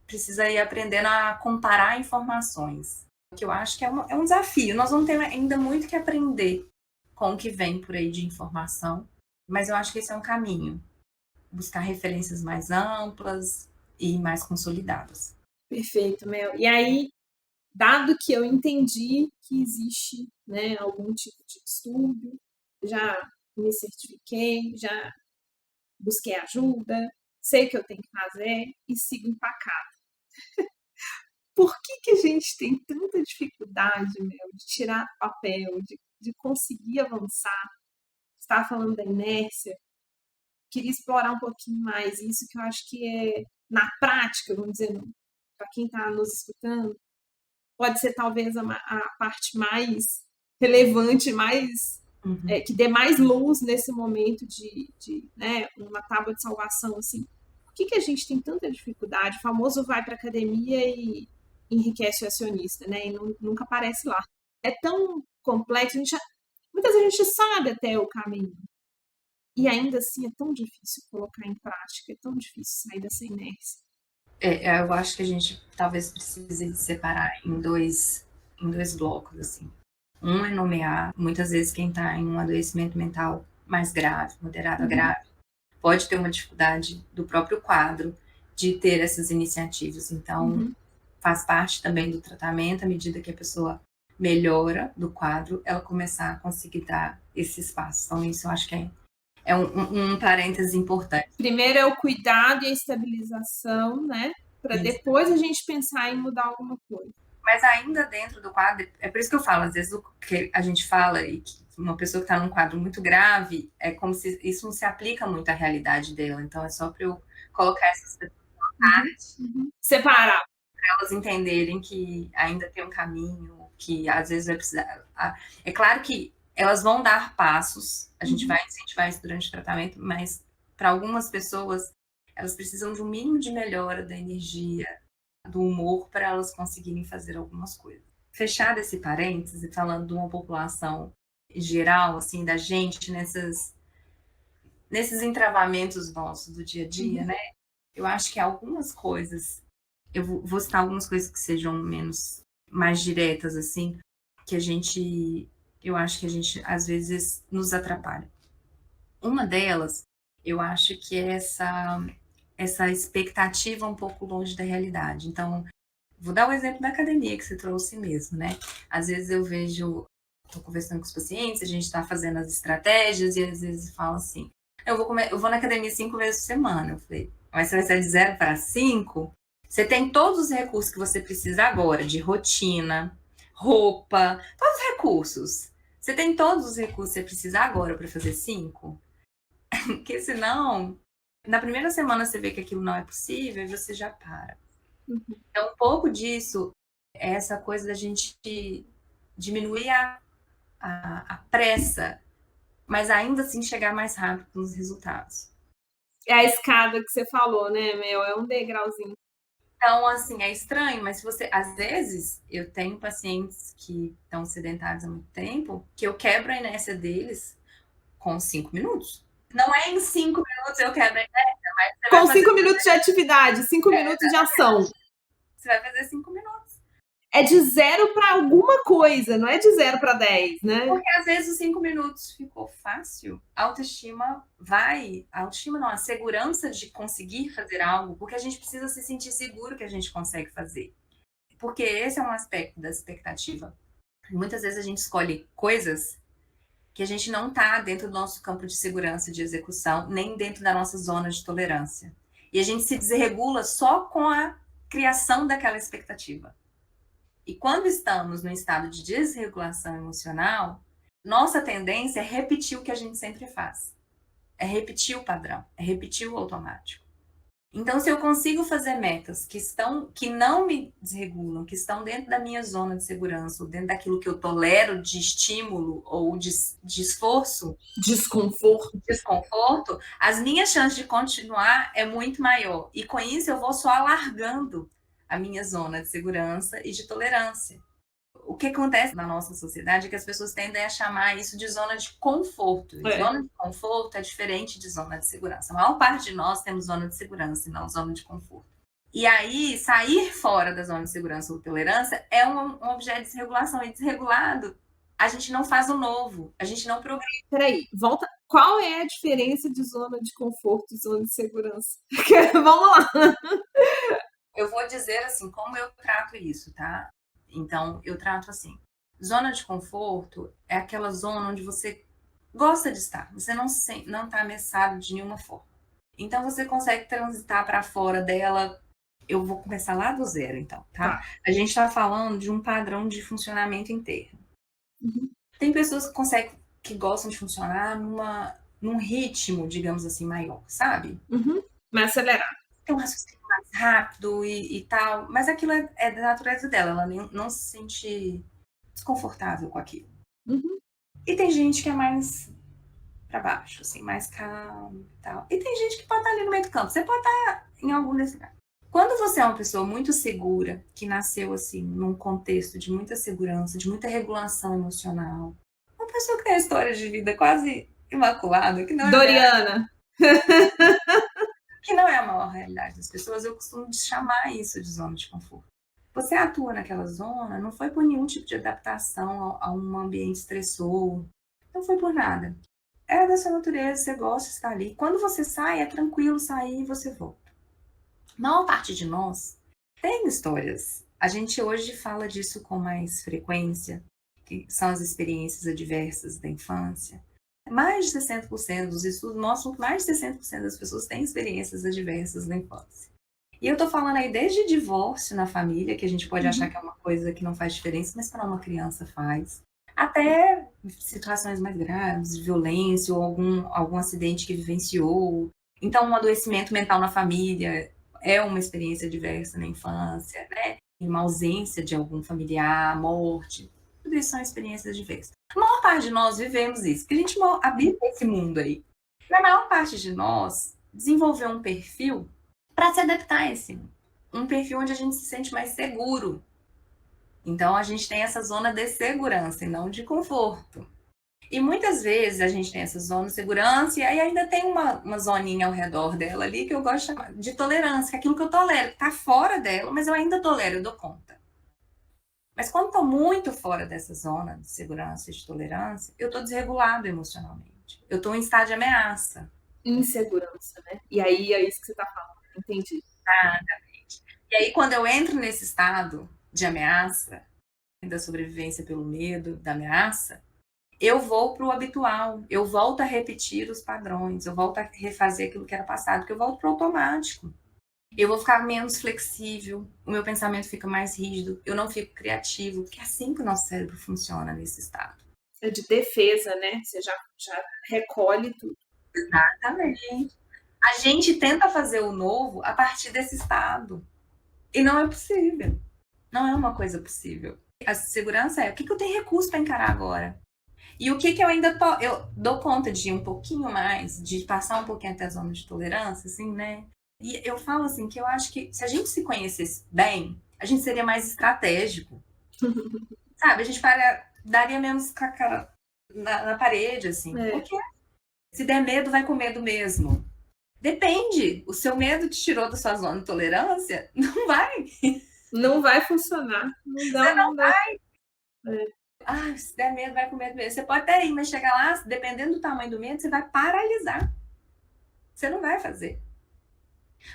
precisa ir aprendendo a comparar informações, que eu acho que é um desafio. Nós vamos ter ainda muito que aprender com o que vem por aí de informação, mas eu acho que esse é um caminho. Buscar referências mais amplas e mais consolidadas. Perfeito, Mel. E aí, dado que eu entendi que existe, né, algum tipo de estudo, já me certifiquei, já busquei ajuda, sei o que eu tenho que fazer e sigo empacado. Por que a gente tem tanta dificuldade, Mel, de tirar papel, de conseguir avançar? Você estava falando da inércia. Queria explorar um pouquinho mais isso, que eu acho que é, na prática, vamos dizer, para quem está nos escutando, pode ser talvez a parte mais relevante, mais que dê mais luz nesse momento de né, uma tábua de salvação. Assim. Por que a gente tem tanta dificuldade? O famoso vai para a academia e enriquece o acionista, né? E nunca aparece lá. É tão complexo, muitas vezes a gente sabe até o caminho. E ainda assim é tão difícil colocar em prática, é tão difícil sair dessa inércia. Eu acho que a gente talvez precise separar em dois blocos, assim. Um é nomear, muitas vezes quem está em um adoecimento mental mais grave, moderado a grave, pode ter uma dificuldade do próprio quadro de ter essas iniciativas. Então, faz parte também do tratamento, à medida que a pessoa melhora do quadro, ela começar a conseguir dar esse espaço. Então, isso eu acho que é um parêntese importante. Primeiro é o cuidado e a estabilização, né? Para depois a gente pensar em mudar alguma coisa. Mas ainda dentro do quadro, é por isso que eu falo, às vezes o que a gente fala e que uma pessoa que está num quadro muito grave, é como se isso não se aplica muito à realidade dela. Então é só para eu colocar essas pessoas na parte, separar, para elas entenderem que ainda tem um caminho, que às vezes vai precisar. É claro que elas vão dar passos, a gente vai incentivar isso durante o tratamento, mas para algumas pessoas, elas precisam de um mínimo de melhora da energia, do humor para elas conseguirem fazer algumas coisas. Fechado esse parêntese, falando de uma população geral, assim, da gente nesses entravamentos nossos do dia a dia, né? Eu acho que algumas coisas, eu vou citar algumas coisas que sejam mais diretas, assim, que eu acho que a gente, às vezes, nos atrapalha. Uma delas, eu acho que é essa expectativa um pouco longe da realidade. Então, vou dar o exemplo da academia que você trouxe mesmo, né? Às vezes eu vejo, estou conversando com os pacientes, a gente está fazendo as estratégias e às vezes fala assim, eu vou na academia 5 vezes por semana. Eu falei, mas você vai sair de 0 para 5? Você tem todos os recursos que você precisa agora, de rotina, roupa, todos os recursos. Você tem todos os recursos que você precisa agora para fazer 5? Porque senão, na primeira semana você vê que aquilo não é possível e você já para. Então, um pouco disso é essa coisa da gente diminuir a pressa, mas ainda assim chegar mais rápido nos resultados. É a escada que você falou, né, Mel? É um degrauzinho. Então, assim, é estranho, mas se você... Às vezes, eu tenho pacientes que estão sedentários há muito tempo, que eu quebro a inércia deles com 5 minutos. Não é em 5 minutos eu quebro a inércia, mas você com 5 minutos de atividade, 5 minutos de ação. Você vai fazer 5 minutos. É de 0 para alguma coisa, não é de 0 para 10, né? Porque às vezes os 5 minutos ficou fácil, a autoestima não, a segurança de conseguir fazer algo, porque a gente precisa se sentir seguro que a gente consegue fazer. Porque esse é um aspecto da expectativa. Muitas vezes a gente escolhe coisas que a gente não está dentro do nosso campo de segurança de execução, nem dentro da nossa zona de tolerância. E a gente se desregula só com a criação daquela expectativa. E quando estamos no estado de desregulação emocional, nossa tendência é repetir o que a gente sempre faz. É repetir o padrão, é repetir o automático. Então, se eu consigo fazer metas que não me desregulam, que estão dentro da minha zona de segurança, ou dentro daquilo que eu tolero de estímulo ou de esforço, desconforto, as minhas chances de continuar é muito maior. E com isso eu vou só alargando a minha zona de segurança e de tolerância. O que acontece na nossa sociedade é que as pessoas tendem a chamar isso de zona de conforto. Zona de conforto é diferente de zona de segurança. A maior parte de nós temos zona de segurança e não zona de conforto. E aí, sair fora da zona de segurança ou tolerância é um objeto de desregulação. E desregulado, a gente não faz o novo, a gente não progride. Peraí, volta. Qual é a diferença de zona de conforto e zona de segurança? Vamos lá. Eu vou dizer assim, como eu trato isso, tá? Então, eu trato assim. Zona de conforto é aquela zona onde você gosta de estar. Você não está ameaçado de nenhuma forma. Então, você consegue transitar para fora dela. Eu vou começar lá do zero, então, tá? A gente está falando de um padrão de funcionamento interno. Tem pessoas que gostam de funcionar num ritmo, digamos assim, maior, sabe? Mais acelerado. Tem um raciocínio mais rápido e tal, mas aquilo é da natureza dela, ela não se sente desconfortável com aquilo. E tem gente que é mais para baixo, assim, mais calmo e tal. E tem gente que pode estar ali no meio do campo, você pode estar em algum desse lugar. Quando você é uma pessoa muito segura, que nasceu assim, num contexto de muita segurança, de muita regulação emocional, uma pessoa que tem a história de vida quase imaculada, que não Doriana. Que não é a maior realidade das pessoas, eu costumo chamar isso de zona de conforto. Você atua naquela zona, não foi por nenhum tipo de adaptação a um ambiente estressor, não foi por nada. É da sua natureza, você gosta de estar ali. Quando você sai, é tranquilo sair e você volta. A maior parte de nós tem histórias. A gente hoje fala disso com mais frequência, que são as experiências adversas da infância. Mais de 60% dos estudos mostram que mais de 60% das pessoas têm experiências adversas na infância. E eu tô falando aí desde divórcio na família, que a gente pode achar que é uma coisa que não faz diferença, mas para uma criança faz. Até situações mais graves, de violência ou algum acidente que vivenciou. Então, um adoecimento mental na família é uma experiência adversa na infância, né? Uma ausência de algum familiar, morte. Tudo isso são experiências diversas. A maior parte de nós vivemos isso, porque a gente habita esse mundo aí. A maior parte de nós desenvolveu um perfil para se adaptar a esse mundo. um perfil onde a gente se sente mais seguro. Então, a gente tem essa zona de segurança e não de conforto. E muitas vezes a gente tem essa zona de segurança e aí ainda tem uma zoninha ao redor dela ali que eu gosto de chamar de tolerância, que é aquilo que eu tolero, que tá fora dela, mas eu ainda tolero, eu dou conta. Mas quando estou muito fora dessa zona de segurança e de tolerância, eu estou desregulado emocionalmente. Eu estou em estado de ameaça. Insegurança, né? E aí é isso que você tá falando. Entendi. Exatamente. E aí, quando eu entro nesse estado de ameaça, da sobrevivência pelo medo, da ameaça, eu vou para o habitual, eu volto a repetir os padrões, eu volto a refazer aquilo que era passado, porque eu volto para o automático. Eu vou ficar menos flexível, o meu pensamento fica mais rígido, eu não fico criativo, porque é assim que o nosso cérebro funciona nesse estado. É de defesa, né? Você já recolhe tudo. Exatamente. A gente tenta fazer o novo a partir desse estado. E não é possível. Não é uma coisa possível. A segurança é o que eu tenho recurso para encarar agora? E o que eu ainda eu dou conta de ir um pouquinho mais, de passar um pouquinho até a zona de tolerância, assim, né? E eu falo assim, que eu acho que se a gente se conhecesse bem, a gente seria mais estratégico. Sabe? A gente daria menos com a cara na parede, assim. Porque se der medo, vai com medo mesmo. Depende. O seu medo te tirou da sua zona de tolerância? Não vai. Não vai funcionar. Não vai. Se der medo, vai com medo mesmo. Você pode até ir, mas chegar lá, dependendo do tamanho do medo, você vai paralisar. Você não vai fazer.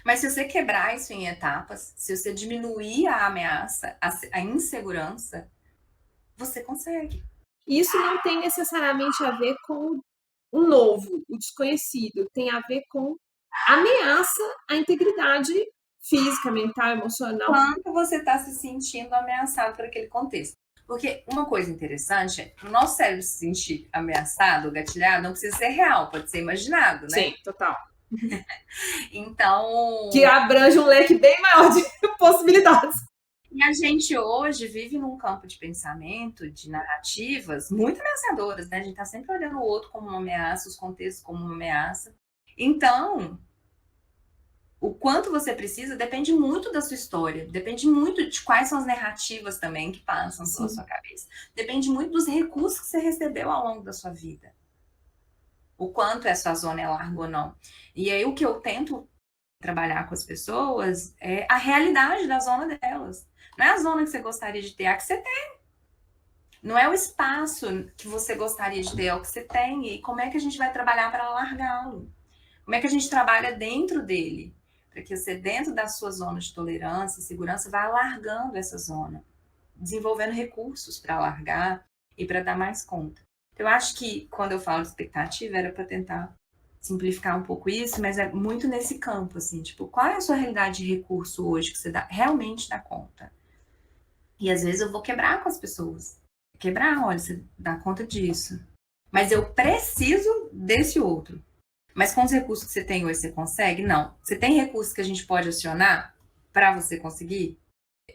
Mas se você quebrar isso em etapas, se você diminuir a ameaça, a insegurança, você consegue. Isso não tem necessariamente a ver com o novo, o desconhecido. Tem a ver com ameaça à integridade física, mental, emocional. Quanto você está se sentindo ameaçado por aquele contexto. Porque uma coisa interessante é que o nosso cérebro se sentir ameaçado, gatilhado, não precisa ser real, pode ser imaginado, né? Sim, total. Então... Que abrange um leque bem maior de possibilidades. E a gente hoje vive num campo de pensamento, de narrativas muito ameaçadoras, né? A gente está sempre olhando o outro como uma ameaça, os contextos como uma ameaça. Então, o quanto você precisa depende muito da sua história, depende muito de quais são as narrativas também que passam pela sua cabeça. Depende muito dos recursos que você recebeu ao longo da sua vida. O quanto essa zona é larga ou não. E aí o que eu tento trabalhar com as pessoas é a realidade da zona delas. Não é a zona que você gostaria de ter, é a que você tem. Não é o espaço que você gostaria de ter, é o que você tem. E como é que a gente vai trabalhar para largá-lo? Como é que a gente trabalha dentro dele? Para que você, dentro da sua zona de tolerância e segurança, vá alargando essa zona. Desenvolvendo recursos para alargar e para dar mais conta. Eu acho que, quando eu falo de expectativa, era para tentar simplificar um pouco isso, mas é muito nesse campo, assim, tipo, qual é a sua realidade de recurso hoje que você realmente dá conta? E às vezes eu vou quebrar com as pessoas. Quebrar, olha, você dá conta disso. Mas eu preciso desse outro. Mas com os recursos que você tem hoje, você consegue? Não. Você tem recursos que a gente pode acionar para você conseguir?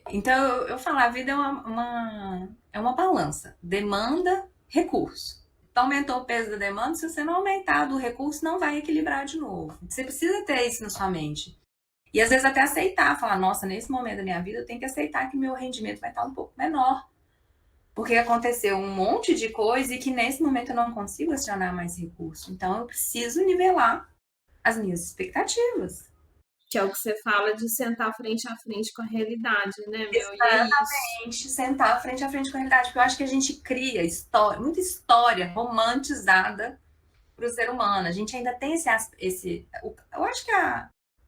Então, eu falo, a vida é uma balança. Demanda, recurso. Então, aumentou o peso da demanda, se você não aumentar do recurso, não vai equilibrar de novo. Você precisa ter isso na sua mente. E às vezes até aceitar, falar, nossa, nesse momento da minha vida, eu tenho que aceitar que meu rendimento vai estar um pouco menor. Porque aconteceu um monte de coisa e que nesse momento eu não consigo acionar mais recurso. Então, eu preciso nivelar as minhas expectativas. Que é o que você fala de sentar frente a frente com a realidade, né, meu? Exatamente, sentar frente a frente com a realidade. Porque eu acho que a gente cria muita história romantizada para o ser humano. A gente ainda tem eu acho que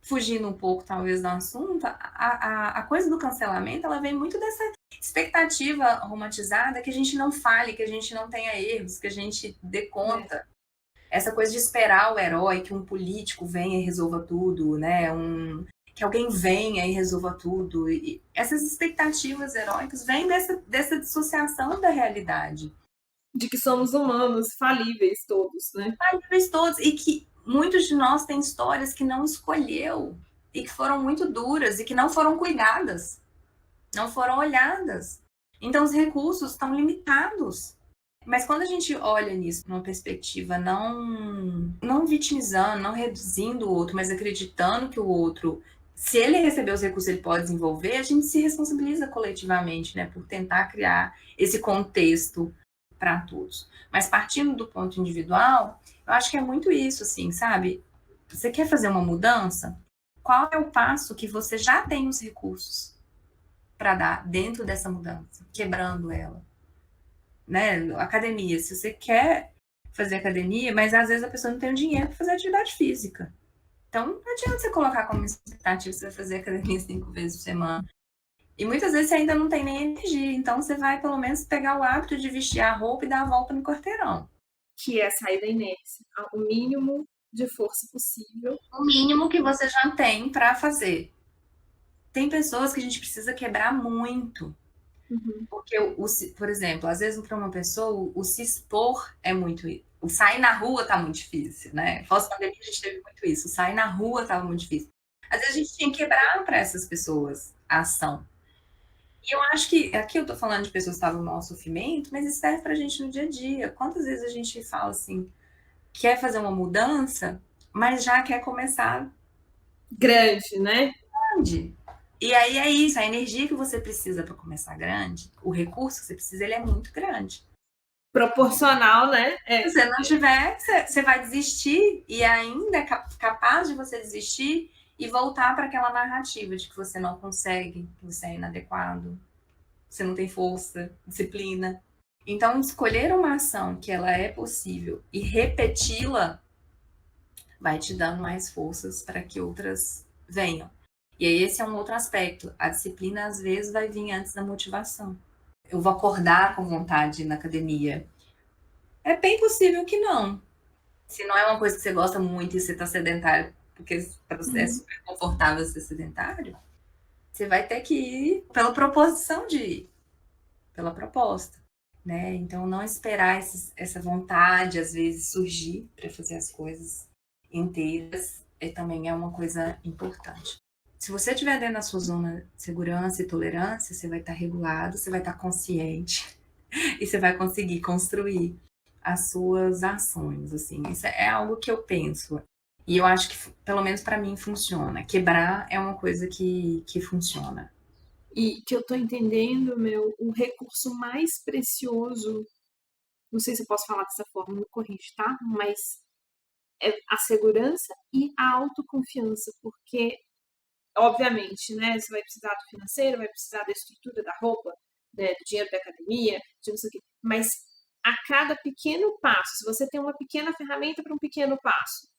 fugindo um pouco, talvez, do assunto, a coisa do cancelamento, ela vem muito dessa expectativa romantizada que a gente não fale, que a gente não tenha erros, que a gente dê conta. Essa coisa de esperar o herói, que um político venha e resolva tudo, né? Que alguém venha e resolva tudo. E essas expectativas heróicas vêm dessa dissociação da realidade. De que somos humanos, falíveis todos, né? Falíveis todos. E que muitos de nós têm histórias que não escolheu e que foram muito duras e que não foram cuidadas, não foram olhadas. Então, os recursos estão limitados. Mas quando a gente olha nisso numa perspectiva não vitimizando, não reduzindo o outro, mas acreditando que o outro Se ele receber os recursos, ele pode desenvolver, a gente se responsabiliza coletivamente, né, por tentar criar esse contexto para todos. Mas partindo do ponto individual, eu acho que é muito isso, assim, sabe? Você quer fazer uma mudança? Qual é o passo que você já tem os recursos para dar dentro dessa mudança, quebrando ela, né? Academia, se você quer fazer academia, mas às vezes a pessoa não tem o dinheiro para fazer atividade física. Então, não adianta você colocar como expectativa você vai fazer academia 5 vezes por semana. E muitas vezes você ainda não tem nem energia. Então, você vai, pelo menos, pegar o hábito de vestir a roupa e dar a volta no quarteirão. Que é sair da inércia. O mínimo de força possível. O mínimo que você já tem para fazer. Tem pessoas que a gente precisa quebrar muito. Uhum. Porque, por exemplo, às vezes para uma pessoa, o se expor é muito... O sair na rua tá muito difícil, né? Pós-pandemia a gente teve muito isso. O sair na rua tava muito difícil. Às vezes a gente tinha que quebrar para essas pessoas a ação. E eu acho que aqui eu tô falando de pessoas que estavam no maior sofrimento, mas isso serve pra gente no dia a dia. Quantas vezes a gente fala assim, quer fazer uma mudança, mas já quer começar grande, né? Grande. E aí é isso, a energia que você precisa para começar grande, o recurso que você precisa, ele é muito grande. Proporcional, né? Se você não tiver, você vai desistir e ainda é capaz de você desistir e voltar para aquela narrativa de que você não consegue, que você é inadequado, você não tem força, disciplina. Então, escolher uma ação que ela é possível e repeti-la vai te dando mais forças para que outras venham. E aí esse é um outro aspecto. A disciplina, às vezes, vai vir antes da motivação. Eu vou acordar com vontade de ir na academia. É bem possível que não. Se não é uma coisa que você gosta muito e você está sedentário, porque para você é super confortável ser sedentário, você vai ter que ir pela proposição de ir, pela proposta, né? Então, não esperar essa vontade, às vezes, surgir para fazer as coisas inteiras também é uma coisa importante. Se você estiver dentro da sua zona de segurança e tolerância, você vai estar regulado, você vai estar consciente e você vai conseguir construir as suas ações, assim. Isso é algo que eu penso. E eu acho que, pelo menos para mim, funciona. Quebrar é uma coisa que funciona. E que eu tô entendendo, o recurso mais precioso, não sei se eu posso falar dessa forma, me corrige, tá? Mas é a segurança e a autoconfiança, porque, obviamente, né, você vai precisar do financeiro, vai precisar da estrutura da roupa, né, do dinheiro da academia, de não sei o quê, mas a cada pequeno passo, se você tem uma pequena ferramenta para um pequeno passo,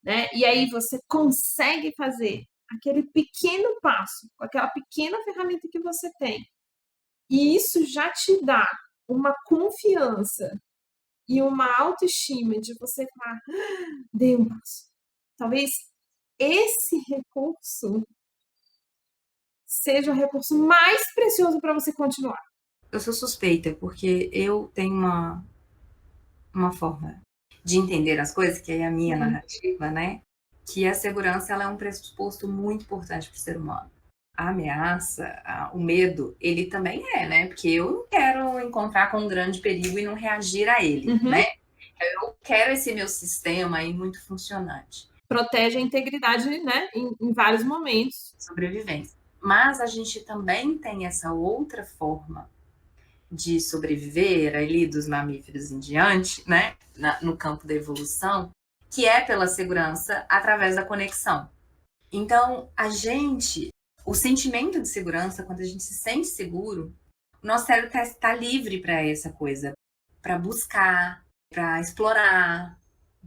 né, e aí você consegue fazer aquele pequeno passo, com aquela pequena ferramenta que você tem, e isso já te dá uma confiança e uma autoestima de você falar, dei um passo. Talvez esse recurso seja o recurso mais precioso para você continuar. Eu sou suspeita, porque eu tenho uma forma de entender as coisas, que é a minha narrativa, né? Que a segurança ela é um pressuposto muito importante para o ser humano. A ameaça, o medo, ele também é, né? Porque eu não quero encontrar com um grande perigo e não reagir a ele, né? Eu quero esse meu sistema aí muito funcionante. Protege a integridade, né? Em vários momentos. Sobrevivência. Mas a gente também tem essa outra forma de sobreviver ali dos mamíferos em diante, né? No campo da evolução, que é pela segurança através da conexão. Então, o sentimento de segurança, quando a gente se sente seguro, o nosso cérebro está livre para essa coisa, para buscar, para explorar,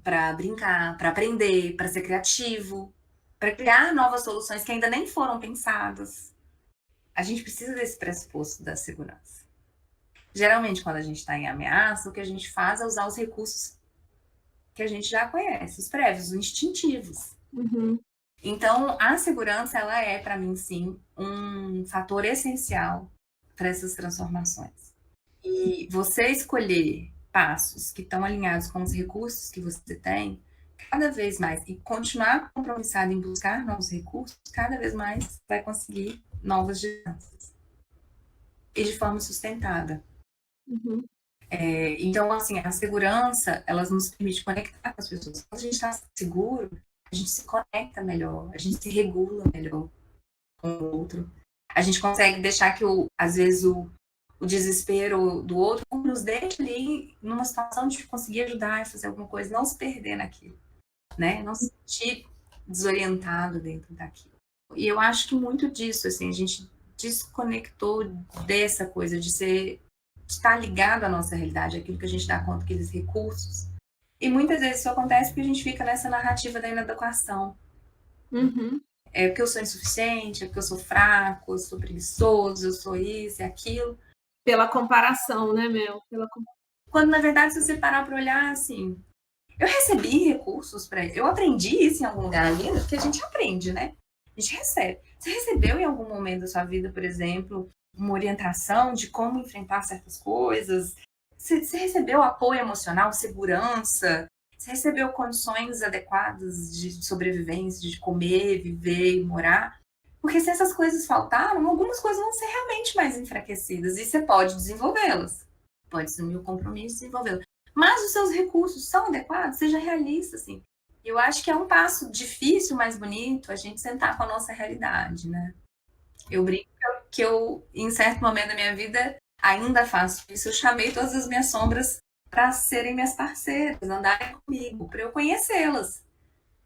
para brincar, para aprender, para ser criativo, para criar novas soluções que ainda nem foram pensadas. A gente precisa desse pressuposto da segurança. Geralmente, quando a gente está em ameaça, o que a gente faz é usar os recursos que a gente já conhece, os prévios, os instintivos. Então, a segurança, ela é, para mim, sim, um fator essencial para essas transformações. E você escolher passos que estão alinhados com os recursos que você tem, cada vez mais, e continuar compromissado em buscar novos recursos, cada vez mais vai conseguir novas distâncias. E de forma sustentada. Então, assim, a segurança, ela nos permite conectar com as pessoas. Quando a gente está seguro, a gente se conecta melhor, a gente se regula melhor com o outro. A gente consegue deixar que, às vezes, o desespero do outro nos deixa ali numa situação de conseguir ajudar e fazer alguma coisa, não se perder naquilo, né? Não se sentir desorientado dentro daquilo. E eu acho que muito disso, assim, a gente desconectou dessa coisa de estar ligado à nossa realidade, aquilo que a gente dá conta, aqueles recursos. E muitas vezes isso acontece porque a gente fica nessa narrativa da inadequação. É porque eu sou insuficiente, é porque eu sou fraco, eu sou preguiçoso, eu sou isso e aquilo. Pela comparação, né, Mel? Quando, na verdade, se você parar para olhar, assim, eu recebi recursos para isso. Eu aprendi isso em algum lugar ali, porque a gente aprende, né? A gente recebe. Você recebeu em algum momento da sua vida, por exemplo, uma orientação de como enfrentar certas coisas? Você recebeu apoio emocional, segurança? Você recebeu condições adequadas de sobrevivência, de comer, viver e morar? Porque se essas coisas faltaram, algumas coisas vão ser realmente mais enfraquecidas e você pode desenvolvê-las. Pode assumir o compromisso e desenvolvê-las. Mas os seus recursos são adequados? Seja realista, assim. Eu acho que é um passo difícil, mas bonito, a gente sentar com a nossa realidade, né? Eu brinco que eu, em certo momento da minha vida, ainda faço isso. Eu chamei todas as minhas sombras para serem minhas parceiras, andarem comigo, para eu conhecê-las,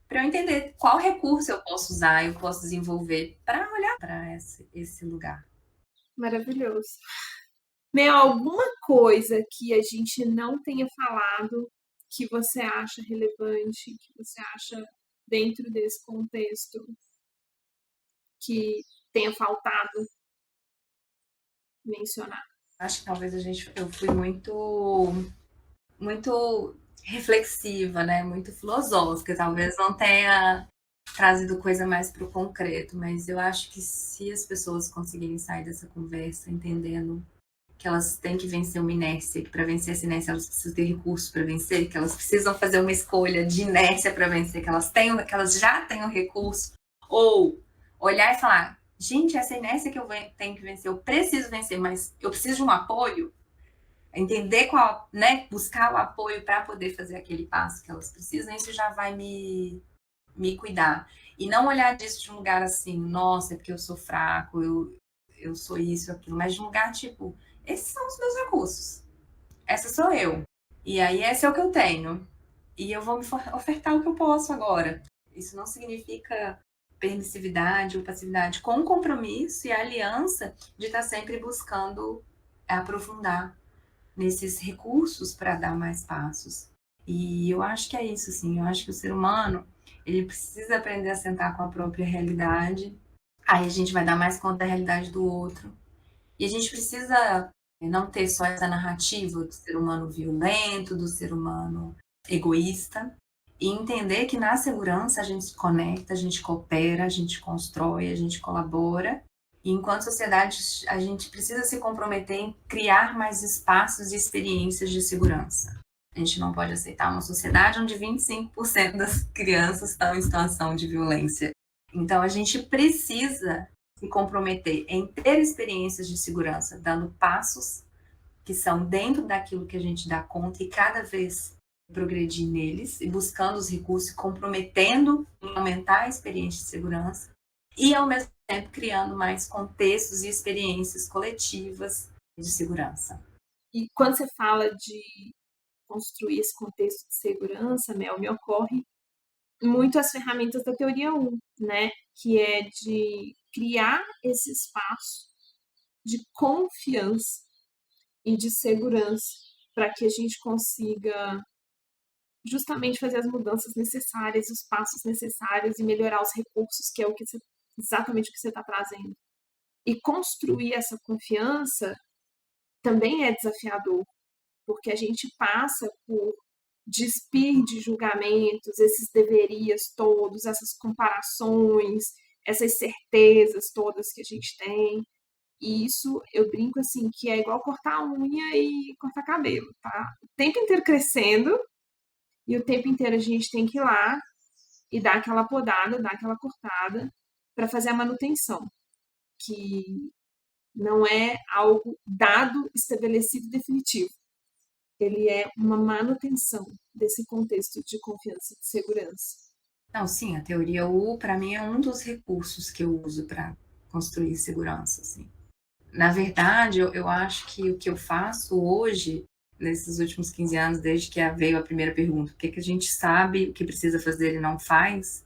para eu entender qual recurso eu posso usar, eu posso desenvolver para olhar para esse lugar. Maravilhoso. Mel, alguma coisa que a gente não tenha falado que você acha relevante, que você acha dentro desse contexto que tenha faltado mencionar? Acho que talvez eu fui muito reflexiva, né? Muito filosófica. Talvez não tenha trazido coisa mais para o concreto, mas eu acho que se as pessoas conseguirem sair dessa conversa entendendo que elas têm que vencer uma inércia, que para vencer essa inércia elas precisam ter recursos para vencer, que elas precisam fazer uma escolha de inércia para vencer, que elas já têm o recurso, ou olhar e falar, gente, essa inércia que eu tenho que vencer, eu preciso vencer, mas eu preciso de um apoio, entender qual, né, buscar o apoio para poder fazer aquele passo que elas precisam, isso já vai me cuidar. E não olhar disso de um lugar assim, nossa, é porque eu sou fraco, eu sou isso, aquilo, mas de um lugar tipo, esses são os meus recursos. Essa sou eu. E aí esse é o que eu tenho. E eu vou me ofertar o que eu posso agora. Isso não significa permissividade ou passividade, com compromisso e aliança de estar sempre buscando aprofundar nesses recursos para dar mais passos. E eu acho que é isso, sim. Eu acho que o ser humano, ele precisa aprender a sentar com a própria realidade. Aí a gente vai dar mais conta da realidade do outro. E a gente precisa não ter só essa narrativa do ser humano violento, do ser humano egoísta, e entender que na segurança a gente se conecta, a gente coopera, a gente constrói, a gente colabora. E enquanto sociedade, a gente precisa se comprometer em criar mais espaços e experiências de segurança. A gente não pode aceitar uma sociedade onde 25% das crianças estão em situação de violência. Então, a gente precisa se comprometer em ter experiências de segurança, dando passos que são dentro daquilo que a gente dá conta e cada vez progredir neles e buscando os recursos, comprometendo em aumentar a experiência de segurança e, ao mesmo tempo, criando mais contextos e experiências coletivas de segurança. E quando você fala de construir esse contexto de segurança, Mel, me ocorre muito as ferramentas da teoria 1, né? Que é de criar esse espaço de confiança e de segurança para que a gente consiga justamente fazer as mudanças necessárias, os passos necessários e melhorar os recursos, que é exatamente o que você está trazendo. E construir essa confiança também é desafiador, porque a gente passa por despir de julgamentos, esses deverias todos, essas comparações, essas certezas todas que a gente tem. E isso, eu brinco assim, que é igual cortar a unha e cortar cabelo, tá? O tempo inteiro crescendo e o tempo inteiro a gente tem que ir lá e dar aquela podada, dar aquela cortada para fazer a manutenção, que não é algo dado, estabelecido, definitivo. Ele é uma manutenção desse contexto de confiança e de segurança. Não, sim, a teoria U, para mim, é um dos recursos que eu uso para construir segurança, assim. Na verdade, eu acho que o que eu faço hoje, nesses últimos 15 anos, desde que veio a primeira pergunta, o que, que a gente sabe, o que precisa fazer e não faz,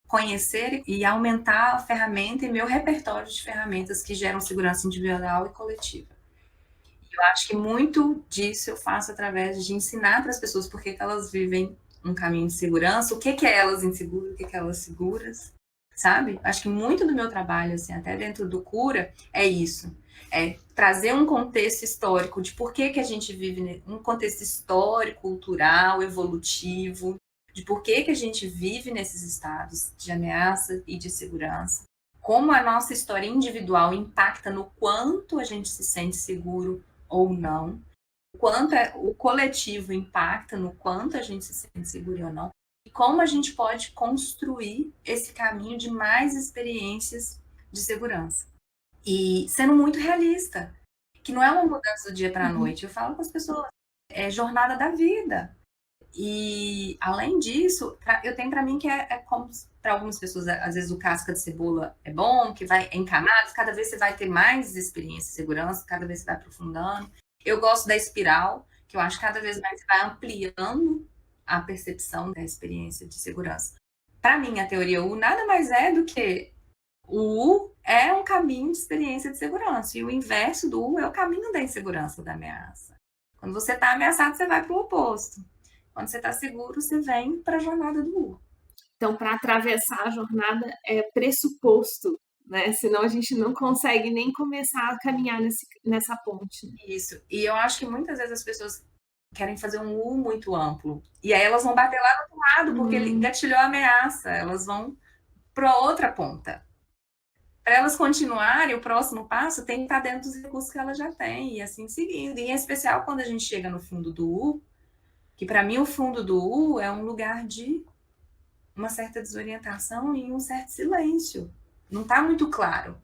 conhecer e aumentar a ferramenta e meu repertório de ferramentas que geram segurança individual e coletiva. Eu acho que muito disso eu faço através de ensinar para as pessoas por que elas vivem um caminho de segurança, o que é elas inseguras, o que é elas seguras, sabe? Acho que muito do meu trabalho, assim, até dentro do cura, é isso. É trazer um contexto histórico de por que a gente vive, um contexto histórico, cultural, evolutivo, de por que a gente vive nesses estados de ameaça e de segurança, como a nossa história individual impacta no quanto a gente se sente seguro ou não, o quanto o coletivo impacta no quanto a gente se sente seguro ou não, e como a gente pode construir esse caminho de mais experiências de segurança. E sendo muito realista, que não é uma mudança do dia para a noite. Eu falo com as pessoas, é jornada da vida. E, além disso, eu tenho para mim que é como para algumas pessoas, às vezes o casca de cebola é bom, que vai em camadas, cada vez você vai ter mais experiência de segurança, cada vez você vai aprofundando. Eu gosto da espiral, que eu acho que cada vez mais você vai ampliando a percepção da experiência de segurança. Para mim, a teoria U nada mais é do que o U é um caminho de experiência de segurança, e o inverso do U é o caminho da insegurança, da ameaça. Quando você está ameaçado, você vai para o oposto. Quando você está seguro, você vem para a jornada do U. Então, para atravessar a jornada é pressuposto, né? Senão a gente não consegue nem começar a caminhar nessa ponte. Isso. E eu acho que muitas vezes as pessoas querem fazer um U muito amplo. E aí elas vão bater lá no outro lado, porque ele gatilhou a ameaça. Elas vão para outra ponta. Para elas continuarem, o próximo passo tem que estar dentro dos recursos que elas já têm, e assim seguindo. E em especial quando a gente chega no fundo do U, que para mim o fundo do U é um lugar de uma certa desorientação e um certo silêncio. Não está muito claro,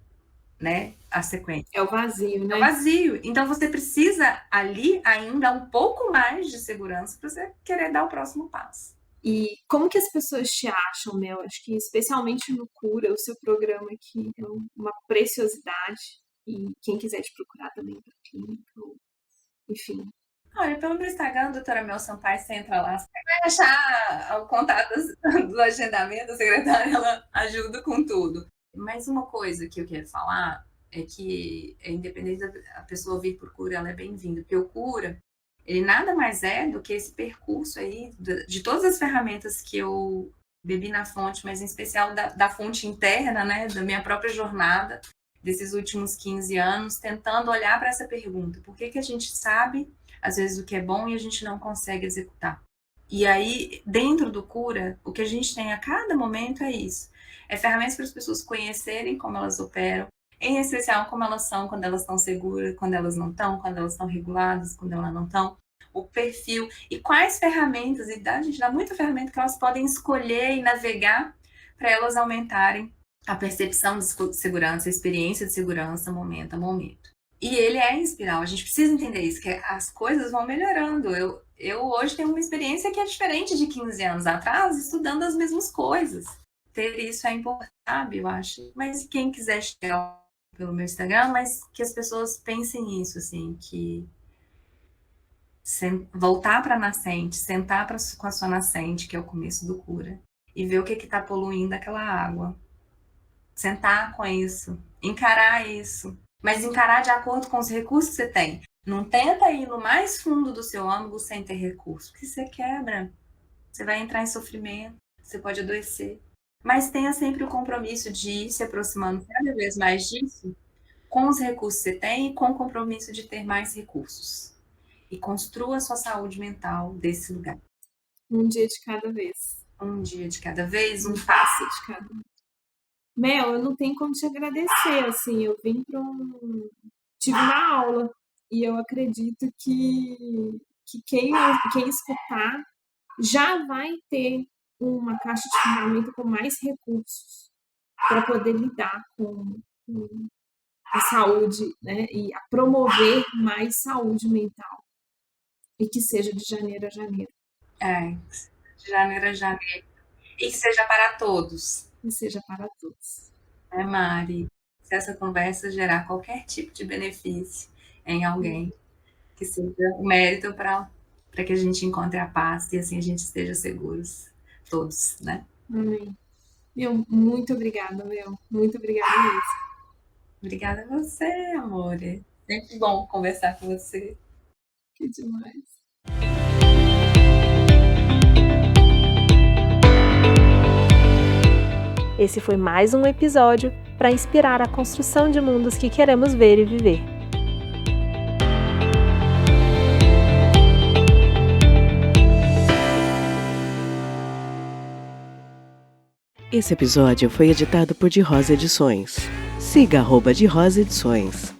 né, a sequência. É o vazio, né? É o vazio. Então você precisa ali ainda um pouco mais de segurança para você querer dar o próximo passo. E como que as pessoas te acham, Mel? Acho que especialmente no Cura, o seu programa aqui é uma preciosidade. E quem quiser te procurar também para clínica, enfim. Olha, pelo meu Instagram, doutora Mel Sampaio, você entra lá, você vai achar o contato do agendamento, a secretária, ela ajuda com tudo. Mas uma coisa que eu quero falar é que, independente da pessoa vir por cura, ela é bem-vinda, porque o cura, ele nada mais é do que esse percurso aí, de todas as ferramentas que eu bebi na fonte, mas em especial da fonte interna, né, da minha própria jornada, desses últimos 15 anos, tentando olhar para essa pergunta, por que a gente sabe às vezes o que é bom e a gente não consegue executar. E aí, dentro do cura, o que a gente tem a cada momento é isso. É ferramentas para as pessoas conhecerem como elas operam, em especial como elas são quando elas estão seguras, quando elas não estão, quando elas estão reguladas, quando elas não estão, o perfil e quais ferramentas, e a gente dá muita ferramenta que elas podem escolher e navegar para elas aumentarem a percepção de segurança, a experiência de segurança, momento a momento. E ele é em espiral, a gente precisa entender isso, que as coisas vão melhorando. Eu hoje tenho uma experiência que é diferente de 15 anos atrás, estudando as mesmas coisas. Ter isso é importante, sabe, eu acho. Mas quem quiser chegar pelo meu Instagram, mas que as pessoas pensem nisso, assim, que voltar para a nascente, sentar com a sua nascente, que é o começo do cura, e ver o que está poluindo aquela água. Sentar com isso, encarar isso. Mas encarar de acordo com os recursos que você tem. Não tenta ir no mais fundo do seu âmago sem ter recurso, porque você quebra. Você vai entrar em sofrimento, você pode adoecer. Mas tenha sempre o compromisso de ir se aproximando cada vez mais disso, com os recursos que você tem e com o compromisso de ter mais recursos. E construa a sua saúde mental desse lugar. Um dia de cada vez. Um dia de cada vez, um passo de cada vez. Mel, eu não tenho como te agradecer, assim, eu vim para tive uma aula e eu acredito que quem escutar já vai ter uma caixa de ferramenta com mais recursos para poder lidar com a saúde, né, e a promover mais saúde mental e que seja de janeiro a janeiro. De janeiro a janeiro. E que seja para todos. E seja para todos. Né, Mari? Se essa conversa gerar qualquer tipo de benefício em alguém, que seja um mérito para que a gente encontre a paz e assim a gente esteja seguros, todos, né? Amém. Meu, muito obrigada, Muito obrigada mesmo. Obrigada a você, amor. É sempre bom conversar com você. Que demais. Esse foi mais um episódio para inspirar a construção de mundos que queremos ver e viver. Esse episódio foi editado por De Rosa Edições. Siga @De Rosa Edições.